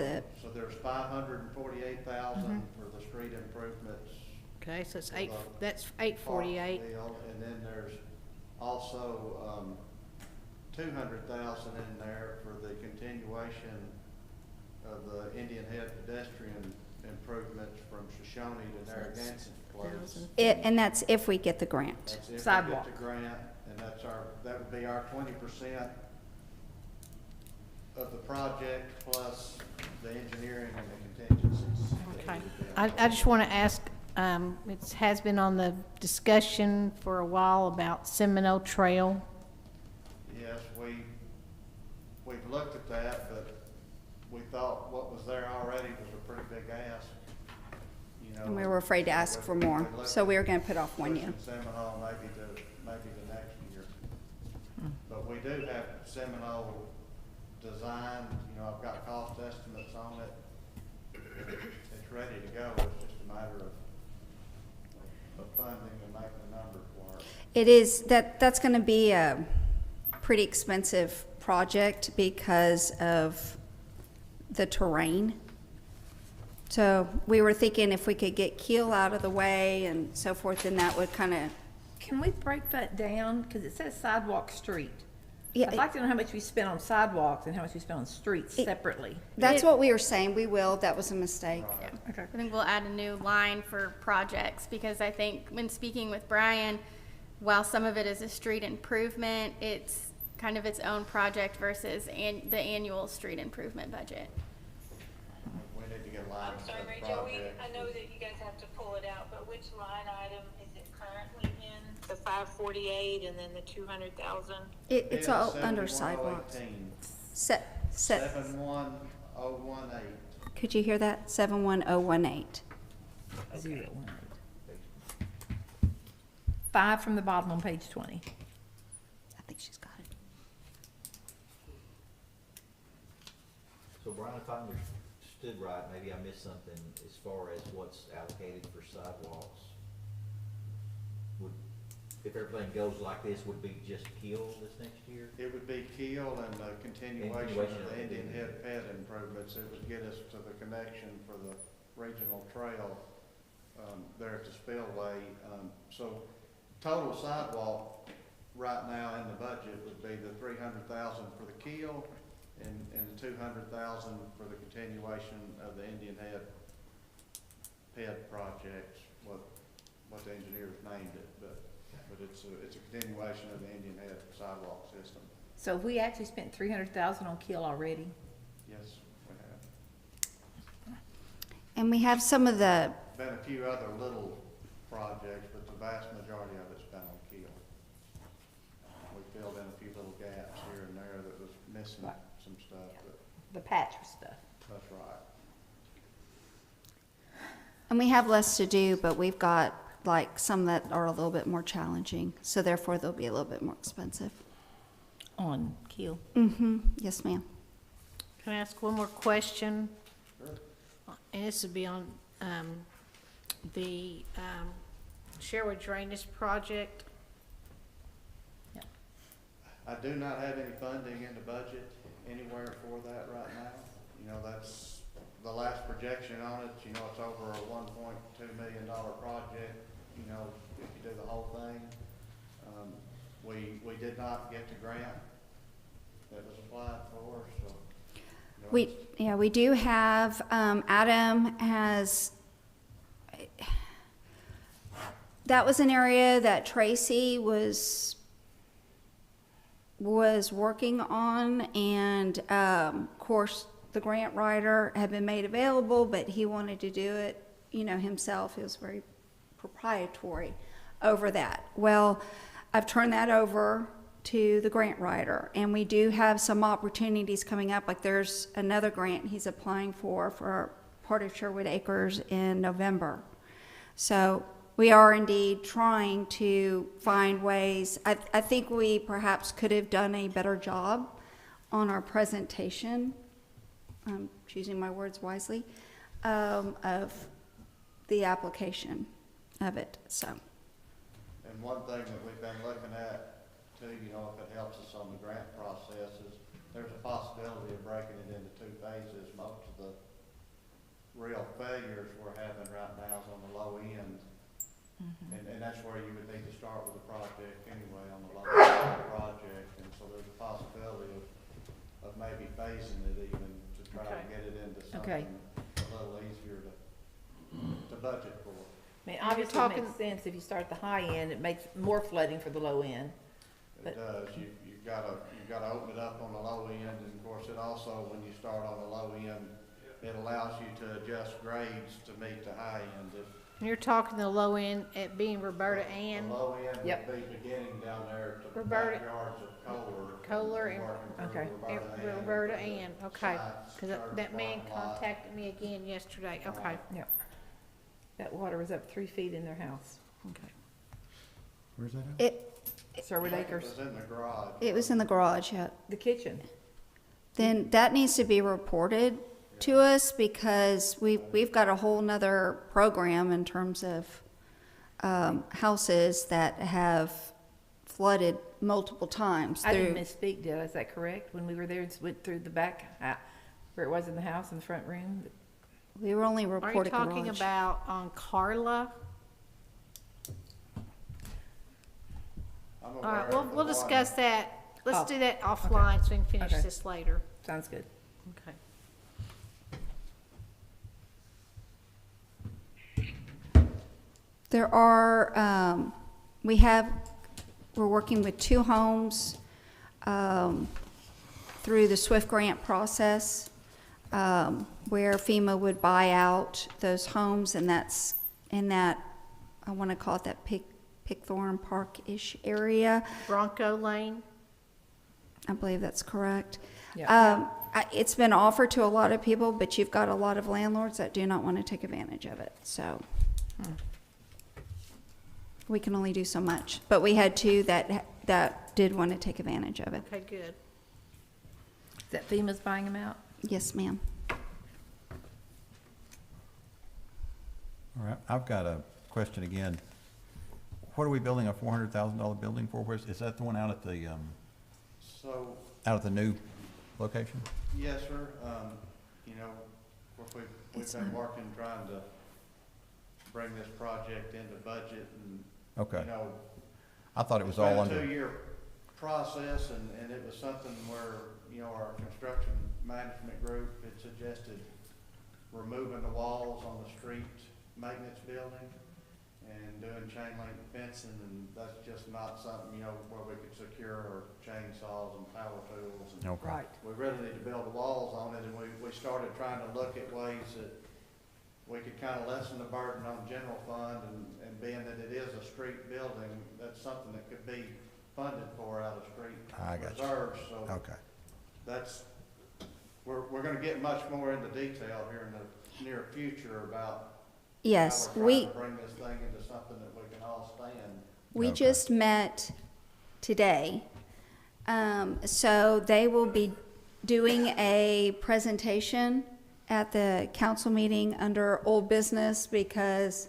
there's 548,000 for the street improvements. Okay, so it's for the that's 848. Park field, and then there's also 200,000 in there for the continuation of the Indian Head pedestrian improvements from Shoshone to Narragansett Place. And that's if we get the grant. That's if Sidewalk. we get the grant, and that would be our 20% of the project plus the engineering and the contingencies. Okay. I just want to ask, it has been on the discussion for a while about Seminole Trail. Yes, we've looked at that, but we thought what was there already was a pretty big ask. And we were afraid to ask for more, so we were going to put off 1 year. Pushing Seminole maybe the next year. But we do have Seminole designed, I've got cost estimates on it. It's ready to go. It's just a matter of funding and making the numbers work. It is, that's going to be a pretty expensive project because of the terrain. So we were thinking if we could get Keel out of the way and so forth, then that would kind of. Can we break that down? Because it says sidewalk street. Yeah, I'd like to know how much we spent on sidewalks and how much we spent on streets separately. That's what we were saying. We will. That was a mistake. Okay. I think we'll add a new line for projects, because I think when speaking with Brian, while some of it is a street improvement, it's kind of its own project versus the annual street improvement budget. We need to get a line I'm of sorry, such Rachel, projects. I know that you guys have to pull it out, but which line item is it currently in? The 548 and then the 200,000? It's all under sidewalks. 71,018. Set, 71018. could you hear that? 71018. 018. 5 from the bottom on page 20. I think she's got it. So Brian, if I understood right, maybe I missed something as far as what's allocated for sidewalks. Would, if everything goes like this, would be just Keel this next year? It would be Keel and the continuation of the Indian Head ped improvements. It would get us to the connection for the regional trail, there at the spillway. So total sidewalk right now in the budget would be the 300,000 for the Keel and the 200,000 for the continuation of the Indian Head ped projects, what the engineers named it, but it's a continuation of the Indian Head sidewalk system. So we actually spent 300,000 on Keel already. Yes, we have. And we have some of the, Been a few other little projects, but the vast majority of it's been on Keel. We filled in a few little gaps here and there that was missing Right. some stuff, but The patch stuff. that's right. and we have less to do, but we've got like some that are a little bit more challenging. So therefore they'll be a little bit more expensive. On Keel. Mm-hmm. Yes, ma'am. Can I ask one more question? Sure. And this would be on the Sherwood drainage project. I do not have any funding in the budget anywhere for that right now. You know, that's the last projection on it. You know, it's over a $1.2 million project, you know, if you do the whole thing. We did not get the grant that was applied for, so. You know, We do have, Adam has, that was an area that Tracy was working on, and, of course, the grant writer had been made available, but he wanted to do it, you know, himself. He was very proprietary over that. Well, I've turned that over to the grant writer, and we do have some opportunities coming up. Like there's another grant he's applying for part of Sherwood Acres in November. So we are indeed trying to find ways. I think we perhaps could have done a better job on our presentation, choosing my words wisely, of the application of it, so. And one thing that we've been looking at too, you know, if it helps us on the grant process, is there's a possibility of breaking it into 2 phases. Most of the real failures we're having right now is on the low end. And that's where you would need to start with the project anyway, on the low end of the project. And so there's a possibility of maybe phasing it even to try to get it into something a little easier to budget for. I mean, obviously it makes sense if you start at the high end, it makes more flooding for the low end. It does. You've gotta open it up on the low end, and of course, it also, when you start on the low end, it allows you to adjust grades to meet the high end. You're talking the low end at being Roberta Ann. The low end would be beginning down there to the Roberta- backyards of Kohler. Kohler and- working through Okay. Roberta Roberta Ann, okay. sites, Because that man parking lot. contacted me again yesterday, okay. Yep. That water was up 3 feet in their house. Okay. Where's that at? Sherwood It Acres, was in the garage. It was in the garage, yeah. the kitchen. Then that needs to be reported to us, because we've got a whole nother program in terms of houses that have flooded multiple times. I didn't through- misspeak, did I? Is that correct? When we were there and went through the back, where it was in the house, in the front room? We were only Are you reporting garage. talking about on Carla? I'm All aware right, of the we'll one- discuss that. Let's Oh, do that offline so we can finish Okay. this later. Sounds good. Okay. There are, we're working with 2 homes through the SWIFT grant process, where FEMA would buy out those homes, and that's in that, I want to call it that Pickthorn Park-ish area. Bronco Lane. I believe that's correct. Yeah. It's been offered to a lot of people, but you've got a lot of landlords that do not want to take advantage of it, so. We can only do so much, but we had two that did want to take advantage of it. Okay, good. Is that FEMA's buying them out? Yes, ma'am. All right, I've got a question again. What are we building a $400,000 building for? Is that the one out at the, So, out at the new location? yes, sir, you know, of course, we've been working, trying to bring this project into budget and, Okay. you know. I thought it was it's been all a under. 2-year process, and it was something where, you know, our construction management group had suggested removing the walls on the street maintenance building and doing chain link fencing, and that's just not something, you know, where we could secure our chainsaws and power tools. And Okay. Right. we really need to build the walls on it, and we started trying to look at ways that we could kind of lessen the burden on general fund, and being that it is a street building, that's something that could be funded for out of street I got you. reserves, so. Okay. That's, we're gonna get much more into detail here in the near future about Yes, how we're trying to bring this thing into something that we can all stand. we Okay. just met today. So they will be doing a presentation at the council meeting under old business because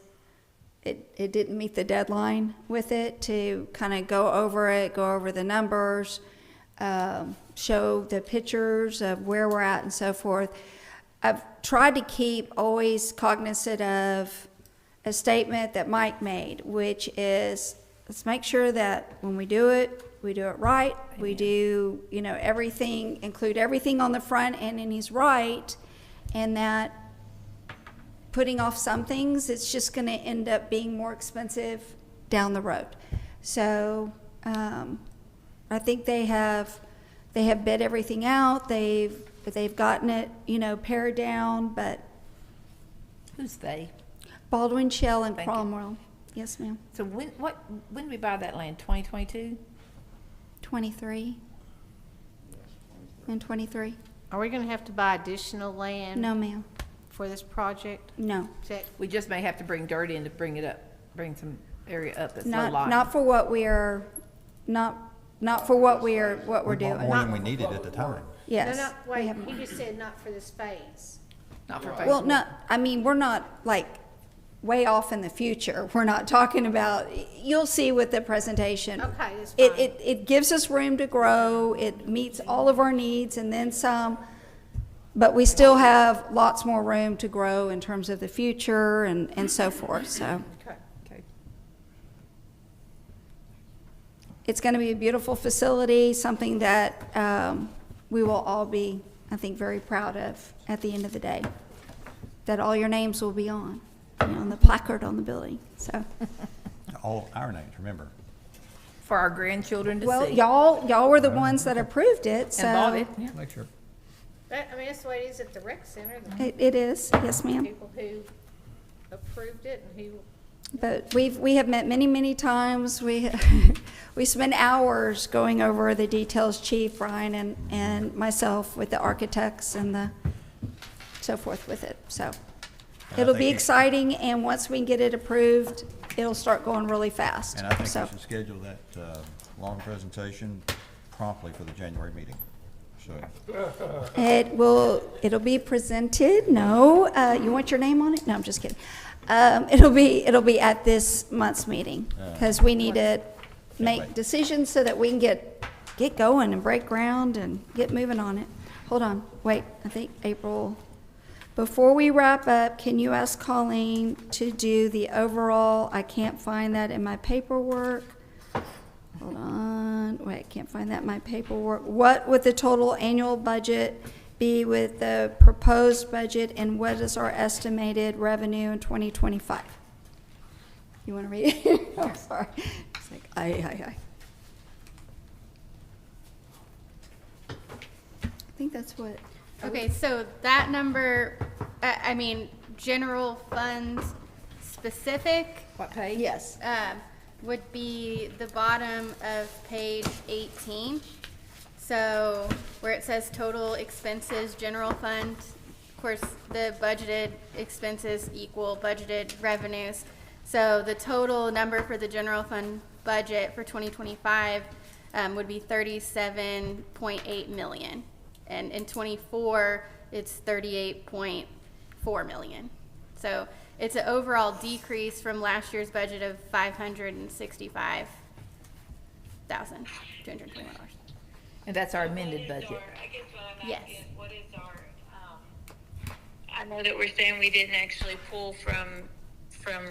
it didn't meet the deadline with it, to kind of go over the numbers, show the pictures of where we're at and so forth. I've tried to keep always cognizant of a statement that Mike made, which is, let's make sure that when we do it right. We do, you know, everything, include everything on the front end, and he's right, and that putting off some things, it's just gonna end up being more expensive down the road. So, I think they have bid everything out, they've gotten it, you know, pared down, but Who's they? Baldwin, Shell, and Thank you. Cromwell. Yes, ma'am. So when did we buy that land? 2022? 23. And 23. Are we gonna have to buy additional land? No, ma'am. For this project? No. Check. We just may have to bring dirt in to bring it up, bring some area up that's low lying. Not for what we are, not for what we're We bought doing. more than we needed at the time. Yes. No, we wait, have- he just said not for this phase. Not for phase Well, one. no, I mean, we're not like way off in the future. We're not talking about, you'll see with the presentation. Okay, that's It, fine. it gives us room to grow, it meets all of our needs and then some, but we still have lots more room to grow in terms of the future and so forth, so. Okay. Okay. It's gonna be a beautiful facility, something that, we will all be, I think, very proud of at the end of the day. That all your names will be on, you know, on the placard on the building, so. All our names, remember. For our grandchildren to Well, see. y'all were the ones that approved it, so. And bought it, yeah. Make sure. I mean, that's the way it is at the rec center, the It is, yes, ma'am. people who approved it and who, But we have met many, many times. We, we spend hours going over the details, Chief, Brian, and myself with the architects and the, so forth with it, so. I It'll think be you- exciting, and once we can get it approved, it'll start going really fast, And I think so. we should schedule that long presentation promptly for the January meeting. So, It'll be presented, no, you want your name on it? No, I'm just kidding. It'll be at this month's meeting, because we need to make decisions so that we can get going and break ground and get moving on it. Hold on, wait, I think April, before we wrap up, can you ask Colleen to do the overall, I can't find that in my paperwork. Hold on, wait, I can't find that in my paperwork. What would the total annual budget be with the proposed budget, and what is our estimated revenue in 2025? You want to read it? I'm sorry. It's like, aye. think that's what. Okay, so that number, I mean, general funds specific, What page? Yes. would be the bottom of page 18. So where it says total expenses, general fund, of course, the budgeted expenses equal budgeted revenues. So the total number for the general fund budget for 2025 would be 37.8 million. And in 24, it's 38.4 million. So it's an overall decrease from last year's budget of $565,221. And that's our amended budget. I guess what I'm Yes. asking is what is our, I know that we're saying we didn't actually pull from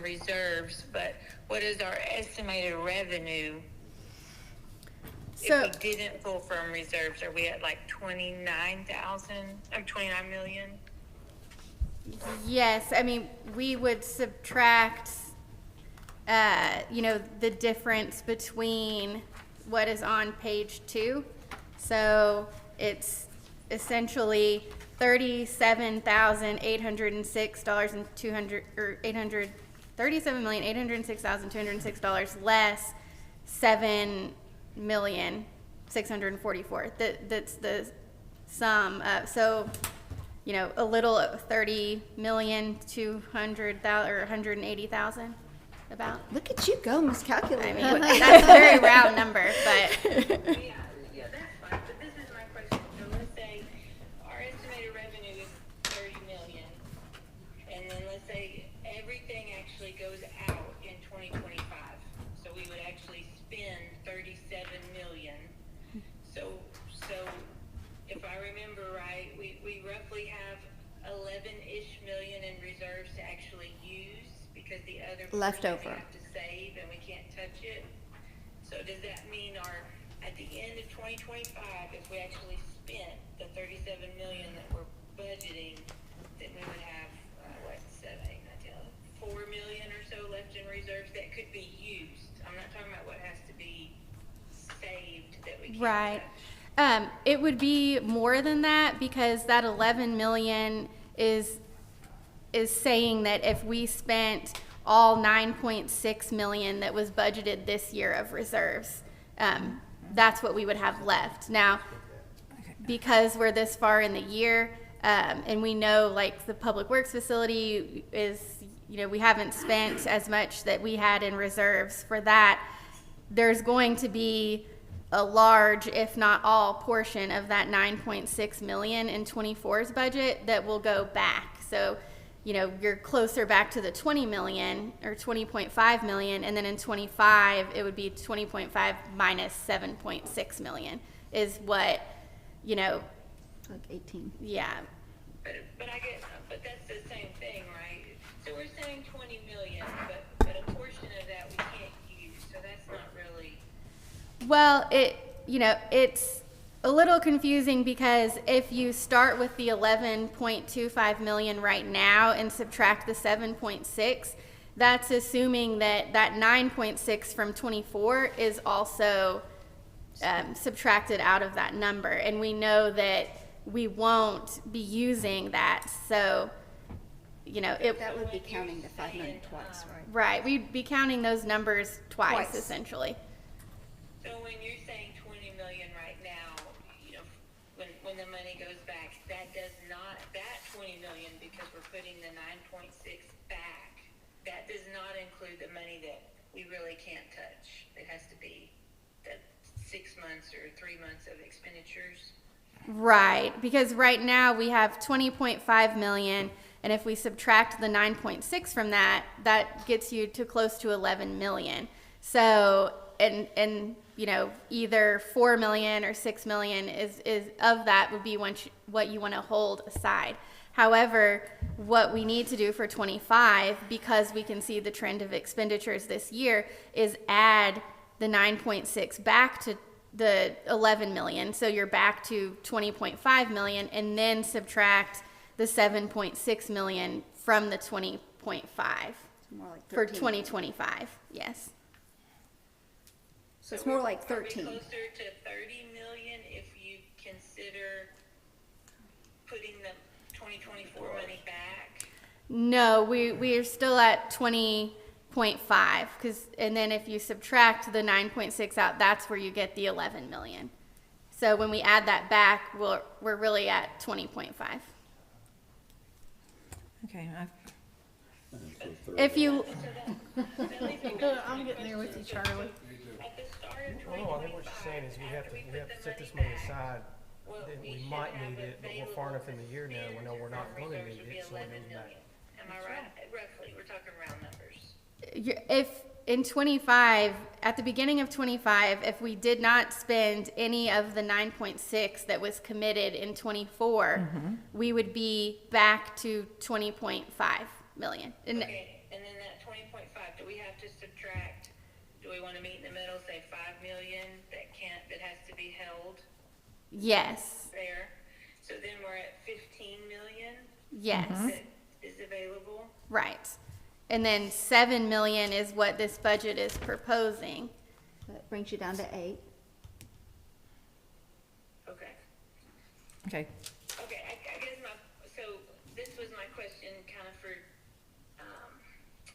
reserves, but what is our estimated revenue? So If we didn't pull from reserves, are we at like 29 million? yes, I mean, we would subtract, the difference between what is on page 2. So it's essentially $37,806,200 or $37,806,206 less $7,644,000. That's the sum. So, a little $30,200,000 or $180,000 about. Look at you go, Miss I Calculator. mean, that's a very round number, but Yeah, that's fine, but this is my question. So let's say our estimated revenue is 30 million, and then let's say everything actually goes out in 2025. So we would actually spend 37 million. So if I remember right, we roughly have 11-ish million in reserves to actually use because the other Leftover. portion we have to save and we can't touch it. So does that mean at the end of 2025, if we actually spent the 37 million that we're budgeting, then we would have, 4 million or so left in reserves that could be used? I'm not talking about what has to be saved that we can't right. touch. It would be more than that because that 11 million is saying that if we spent all 9.6 million that was budgeted this year of reserves, that's what we would have left. Now, because we're this far in the year, and we know like the public works facility is, we haven't spent as much that we had in reserves for that. There's going to be a large, if not all, portion of that 9.6 million in 24's budget that will go back. So, you're closer back to the 20 million or 20.5 million, and then in 25 it would be 20.5 minus 7.6 million is what, Like 18. yeah. But but that's the same thing, right? So we're saying 20 million, but a portion of that we can't use, so that's not really. Well, it's a little confusing because if you start with the 11.25 million right now and subtract the 7.6, that's assuming that 9.6 from 24 is also subtracted out of that number. And we know that we won't be using that. So, That would be counting the 5 million twice, right? right, we'd be counting those numbers twice. Essentially. So when you're saying 20 million right now, when the money goes back, that 20 million, because we're putting the 9.6 back, that does not include the money that we really can't touch. It has to be the 6 months or 3 months of expenditures. Right, because right now we have 20.5 million, and if we subtract the 9.6 from that, that gets you to close to 11 million. So, and either 4 million or 6 million is of that would be what you want to hold aside. However, what we need to do for 25, because we can see the trend of expenditures this year, is add the 9.6 back to the 11 million. So you're back to 20.5 million, and then subtract the 7.6 million from the 20.5 More like for 13. 2025. Yes. So it's more like Are we 13. closer to 30 million if you consider putting the 2024 money back? No, we are still at 20.5, and then if you subtract the 9.6 out, that's where you get the 11 million. So when we add that back, we're really at 20.5. Okay, If you, I'm getting there with you, Charlie. At the start of Well, I think what she's saying is we have to set this money aside, that we might need it, but we're far enough in the year now, we know we're not gonna need it, so it goes back. Am I right? Roughly, we're talking round numbers. if in 25, at the beginning of 25, if we did not spend any of the 9.6 that was committed in 24, we would be back to 20.5 million. And Okay, and then that 20.5, do we have to subtract, do we wanna meet in the middle, say 5 million that has to be held yes, there? So then we're at 15 million yes, that is available? right. And then 7 million is what this budget is proposing. That brings you down to 8. Okay. okay. Okay, I guess so this was my question kind of for,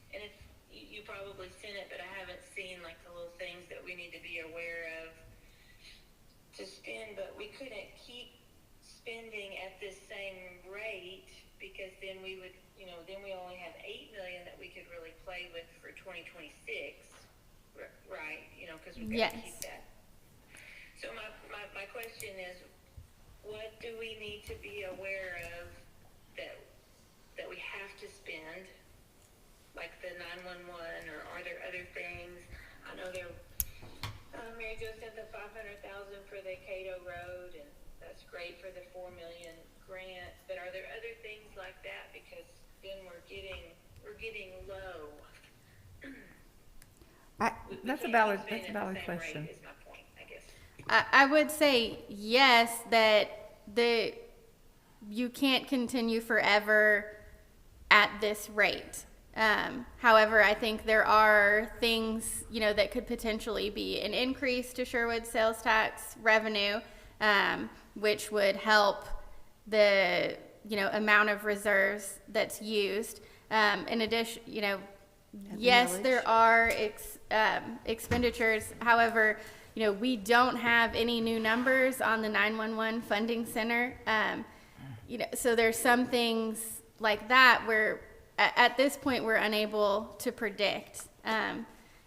and if, you probably seen it, but I haven't seen like the little things that we need to be aware of to spend, but we couldn't keep spending at this same rate because then we would, then we only have 8 million that we could really play with for 2026, right? Because we've got to Yes. keep that. So my question is, what do we need to be aware of that we have to spend, like the 911, or are there other things? I know Mary Jo sent the 500,000 for the Cato Road, and that's great for the 4 million grant. But are there other things like that? Because then we're getting low. That's a valid question. Is my point, I guess. I would say yes, that you can't continue forever at this rate. However, I think there are things, that could potentially be an increase to Sherwood sales tax revenue, which would help the, amount of reserves that's used. In addition, yes, there are expenditures. However, we don't have any new numbers on the 911 funding center. So there's some things like that where at this point we're unable to predict.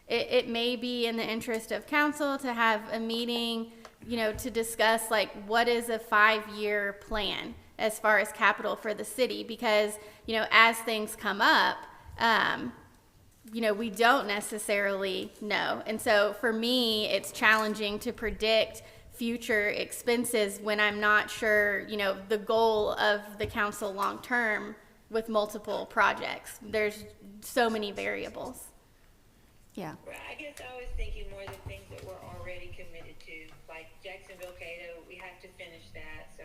It may be in the interest of council to have a meeting, to discuss like what is a 5-year plan as far as capital for the city, because, as things come up, we don't necessarily know. And so for me, it's challenging to predict future expenses when I'm not sure, the goal of the council long-term with multiple projects. There's so many variables. Yeah. Right, I guess I was thinking more the things that we're already committed to, like Jacksonville Cato, we have to finish that, so,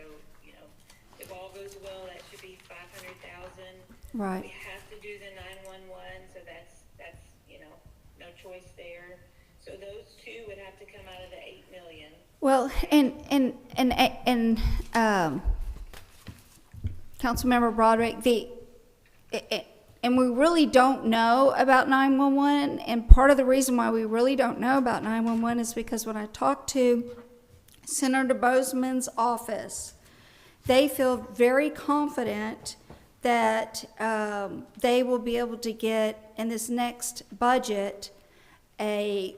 if all goes well, that should be 500,000. Right. We have to do the 911, so that's, no choice there. So those two would have to come out of the 8 million. Well, and Councilmember Broderick, and we really don't know about 911, and part of the reason why we really don't know about 911 is because when I talked to Senator Bozeman's office, they feel very confident that they will be able to get, in this next budget, a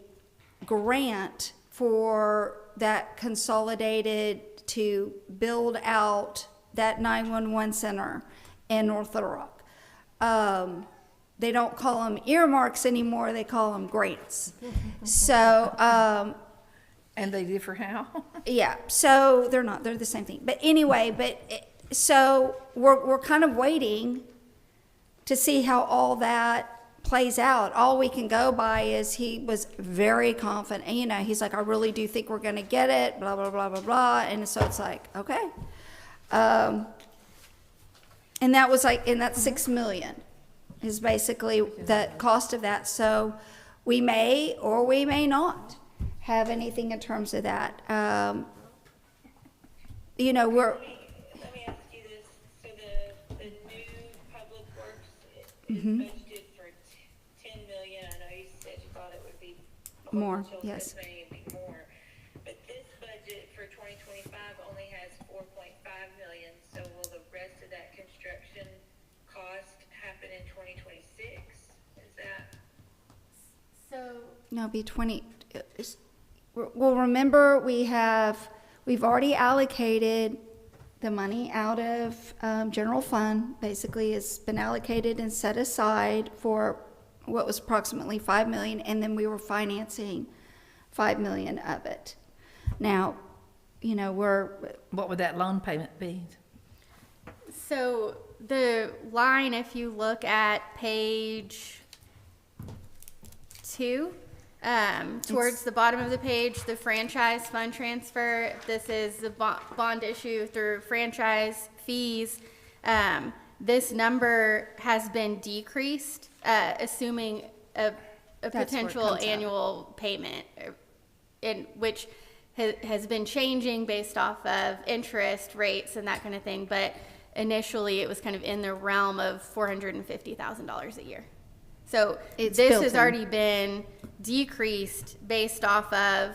grant for that consolidated to build out that 911 center in North Little Rock. They don't call them earmarks anymore, they call them grants. So, And they differ how? yeah, so they're the same thing. But anyway, so we're kind of waiting to see how all that plays out. All we can go by is he was very confident. He's like, I really do think we're going to get it, blah, blah, blah, blah, blah. And so it's like, okay. And that was and that's 6 million is basically the cost of that. So we may or we may not have anything in terms of that. Let me ask you this, Mhm. budgeted for 10 million. I know you said you thought it would be More, until yes. this may be more. But this budget for 2025 only has 4.5 million. So will the rest of that construction cost happen in 2026? Is that? So, No, be 20, well, remember, we've already allocated the money out of, general fund. Basically, it's been allocated and set aside for what was approximately 5 million, and then we were financing 5 million of it. Now, you know, What would that loan payment be? so the line, if you look at page 2, towards the bottom of the page, the franchise fund transfer, this is the bond issue through franchise fees. This number has been decreased, assuming a where it potential comes out. annual payment, in which has been changing based off of interest rates and that kind of thing. But initially, it was kind of in the realm of $450,000 a year. So It's this built has in. already been decreased based off of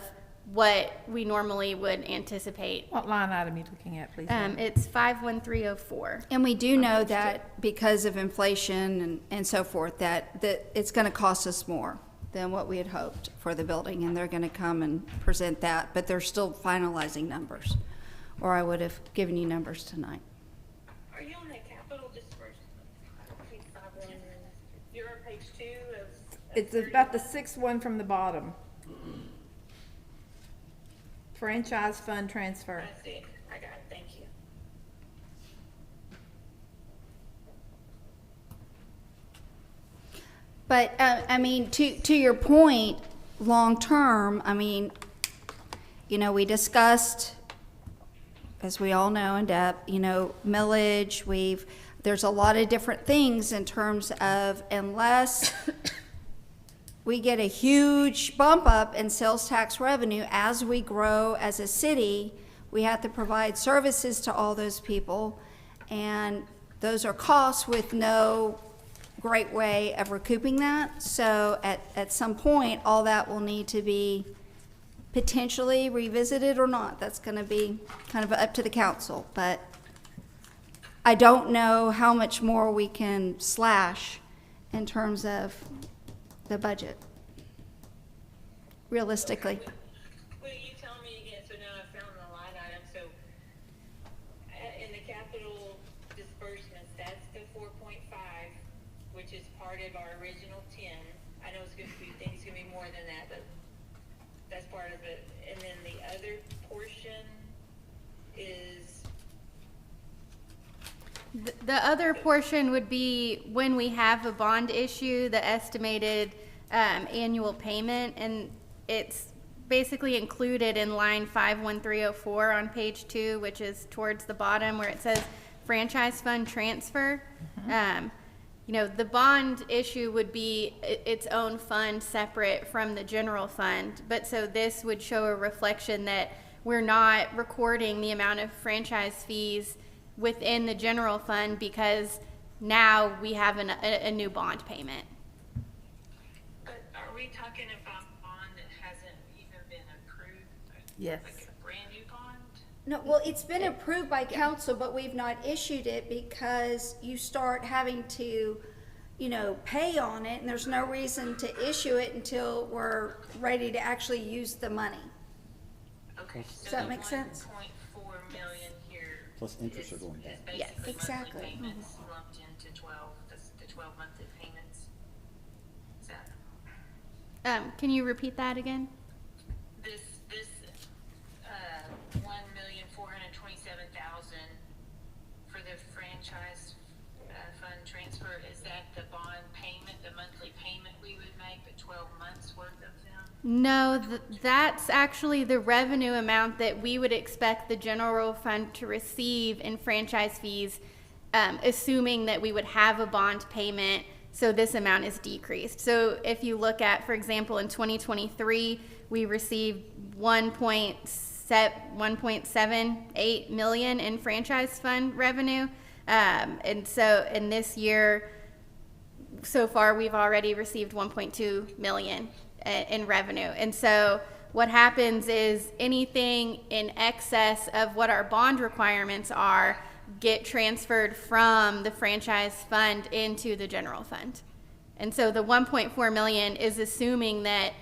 what we normally would anticipate. What line item are you looking at, please? It's 51304. and we do know that because of inflation and so forth, that it's gonna cost us more than what we had hoped for the building, and they're gonna come and present that, but they're still finalizing numbers, or I would have given you numbers tonight. Are you on the capital disbursement? Page 5, you're on page 2 of. It's about the sixth one from the bottom. Franchise fund transfer. I see. I got it. Thank you. But, I mean, to your point, long-term, I mean, you know, we discussed, as we all know in depth, you know, millage, there's a lot of different things in terms of, unless we get a huge bump up in sales tax revenue as we grow as a city, we have to provide services to all those people, and those are costs with no great way of recouping that. So at some point, all that will need to be potentially revisited or not. That's gonna be kind of up to the council, but I don't know how much more we can slash in terms of the budget, realistically. Will you tell me again, so now I found the line item, so in the capital disbursements, that's the 4.5, which is part of our original 10. I know it's gonna be, things gonna be more than that, but that's part of it. And then the other portion is, The other portion would be when we have a bond issue, the estimated annual payment, and it's basically included in line 51304 on page 2, which is towards the bottom where it says franchise fund transfer. You know, the bond issue would be its own fund separate from the general fund, but so this would show a reflection that we're not recording the amount of franchise fees within the general fund because now we have a new bond payment. but are we talking about bond that hasn't even been approved? Yes. Like a brand new bond? No, well, it's been approved by council, but we've not issued it because you start having to, you know, pay on it, and there's no reason to issue it until we're ready to actually use the money. Okay. Does that make sense? 1.4 million here. Plus interests are going down. Is Yes, basically exactly. monthly payments lumped into 12, the 12 monthly payments. Is that? Can you repeat that again? This 1,427,000 for the franchise fund transfer, is that the bond payment, the monthly payment we would make, the 12 months worth of them? No, that's actually the revenue amount that we would expect the general fund to receive in franchise fees, assuming that we would have a bond payment, so this amount is decreased. So if you look at, for example, in 2023, we received 1.78 million in franchise fund revenue. And so in this year, so far we've already received 1.2 million in revenue. And so what happens is anything in excess of what our bond requirements are get transferred from the franchise fund into the general fund. And so the 1.4 million is assuming that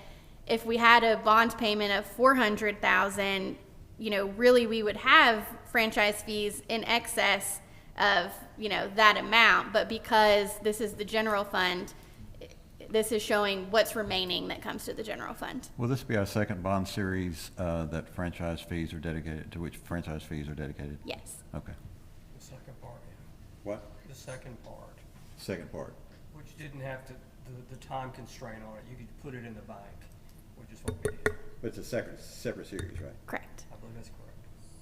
if we had a bond payment of 400,000, you know, really we would have franchise fees in excess of, you know, that amount. But because this is the general fund, this is showing what's remaining that comes to the general fund. Will this be our second bond series that franchise fees are dedicated, to which franchise fees are dedicated? Yes. Okay. The second part, What? the second part, Second part. which didn't have to, the time constraint on it, you could put it in the bank, which is what we did. But it's a separate series, right? Correct. I believe that's correct.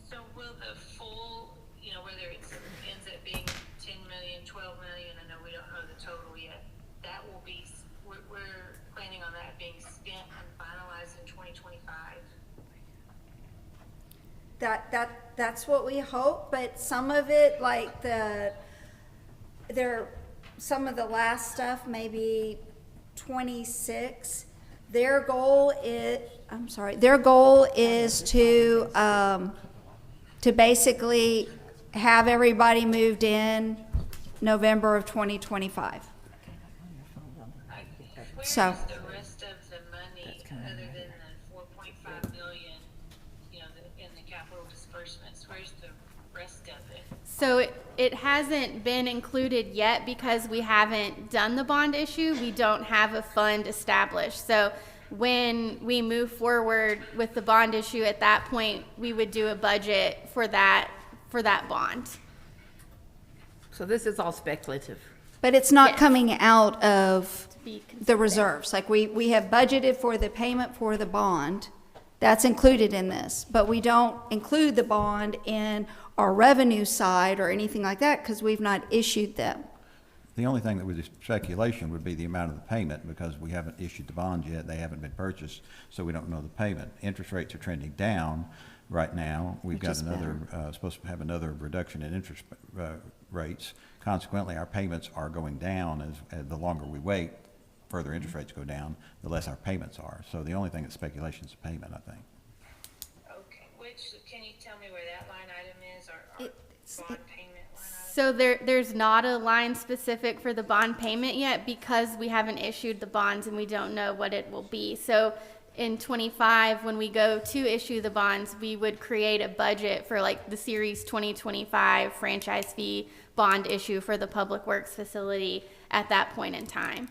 So will the full, you know, whether it ends up being 10 million, 12 million, I know we don't know the total yet, that will be, we're planning on that being spent and finalized in 2025? That's what we hope, but some of it, like some of the last stuff, maybe 26. Their goal is to basically have everybody moved in November of 2025. Where So- is the rest of the money, other than the 4.5 million, you know, in the capital disbursements? Where's the rest of it? So it hasn't been included yet because we haven't done the bond issue. We don't have a fund established. So when we move forward with the bond issue, at that point, we would do a budget for that bond. So this is all speculative. But it's not Yes. coming out of Be the considered. reserves. Like we have budgeted for the payment for the bond. That's included in this. But we don't include the bond in our revenue side or anything like that because we've not issued them. The only thing that would be speculation would be the amount of the payment, because we haven't issued the bonds yet, they haven't been purchased, so we don't know the payment. Interest rates are trending down right now. We've Which got is another, supposed to have another reduction in interest rates. Consequently, our payments are going down as the longer we wait, further interest rates go down, the less our payments are. So the only thing that's speculation is the payment, I think. Okay, can you tell me where that line item is, or bond payment line item? So there's not a line specific for the bond payment yet because we haven't issued the bonds and we don't know what it will be. So in 25, when we go to issue the bonds, we would create a budget for like the Series 2025 franchise fee bond issue for the Public Works facility at that point in time.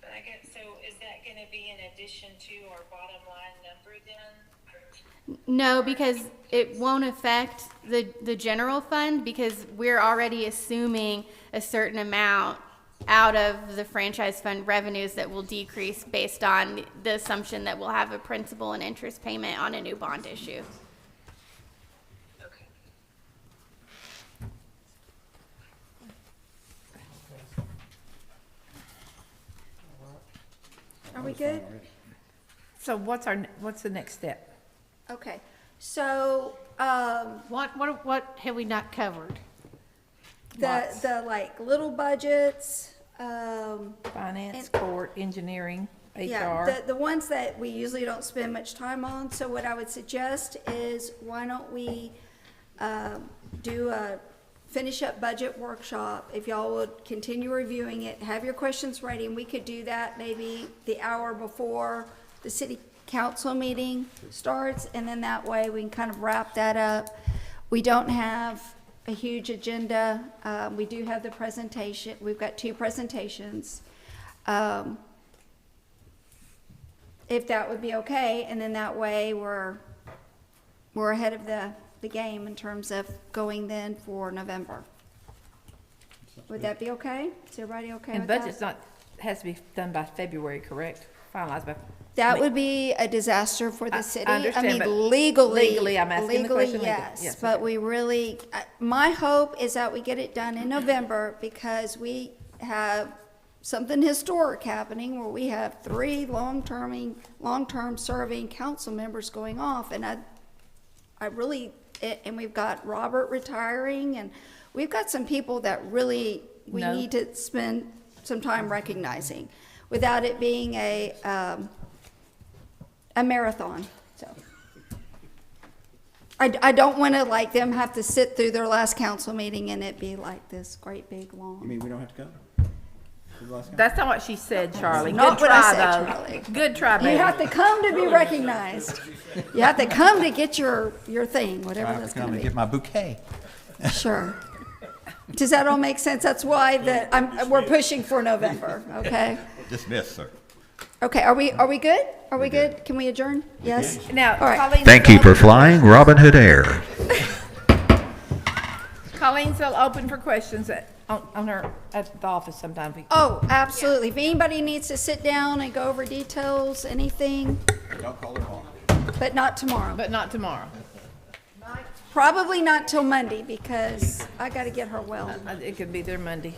But I guess, so is that gonna be in addition to our bottom line number then? No, because it won't affect the general fund because we're already assuming a certain amount out of the franchise fund revenues that will decrease based on the assumption that we'll have a principal and interest payment on a new bond issue. Okay. Are we good? So what's the next step? Okay. So, What have we not covered? the like little budgets, Finance, And- court, engineering, yeah, HR. the ones that we usually don't spend much time on. So what I would suggest is why don't we do a finish up budget workshop? If y'all would continue reviewing it, have your questions ready, and we could do that maybe the hour before the city council meeting starts, and then that way we can kind of wrap that up. We don't have a huge agenda. We do have the presentation. We've got 2 presentations. If that would be okay, and then that way we're ahead of the game in terms of going then for November. Would that be okay? Is everybody okay And with that? budget's has to be done by February, correct? Finalized by. That would be a disaster for I the city. understand, I mean, but legally. legally, I'm asking the question legally. Yes, Yes, but okay. we really, my hope is that we get it done in November because we have something historic happening where we have 3 long-term serving council members going off, and I really, and we've got Robert retiring, and we've got some people that really, we No. need to spend some time recognizing, without it being a marathon, so. I don't want to like them have to sit through their last council meeting and it be like this great big long. You mean we don't have to go? That's not what she said, Charlie. Not Good what I try, said, though. Charlie. Good try, baby. You have to come to be recognized. You have to come to get your thing, I whatever have that's to going come to and be. get my bouquet. Sure. Does that all make sense? That's why we're pushing for November, okay? Dismissed, sir. Okay, are we good? Are we good? Can we adjourn? Yes? Now, All right. Colleen's Thank you still for open- flying Robin Hood Air. Colleen's still open for questions on her, at the office sometime. Oh, absolutely. If anybody needs to sit down and go over details, anything, Don't call her home. but not tomorrow. But not tomorrow. Probably not till Monday because I got to get her well. It could be there Monday.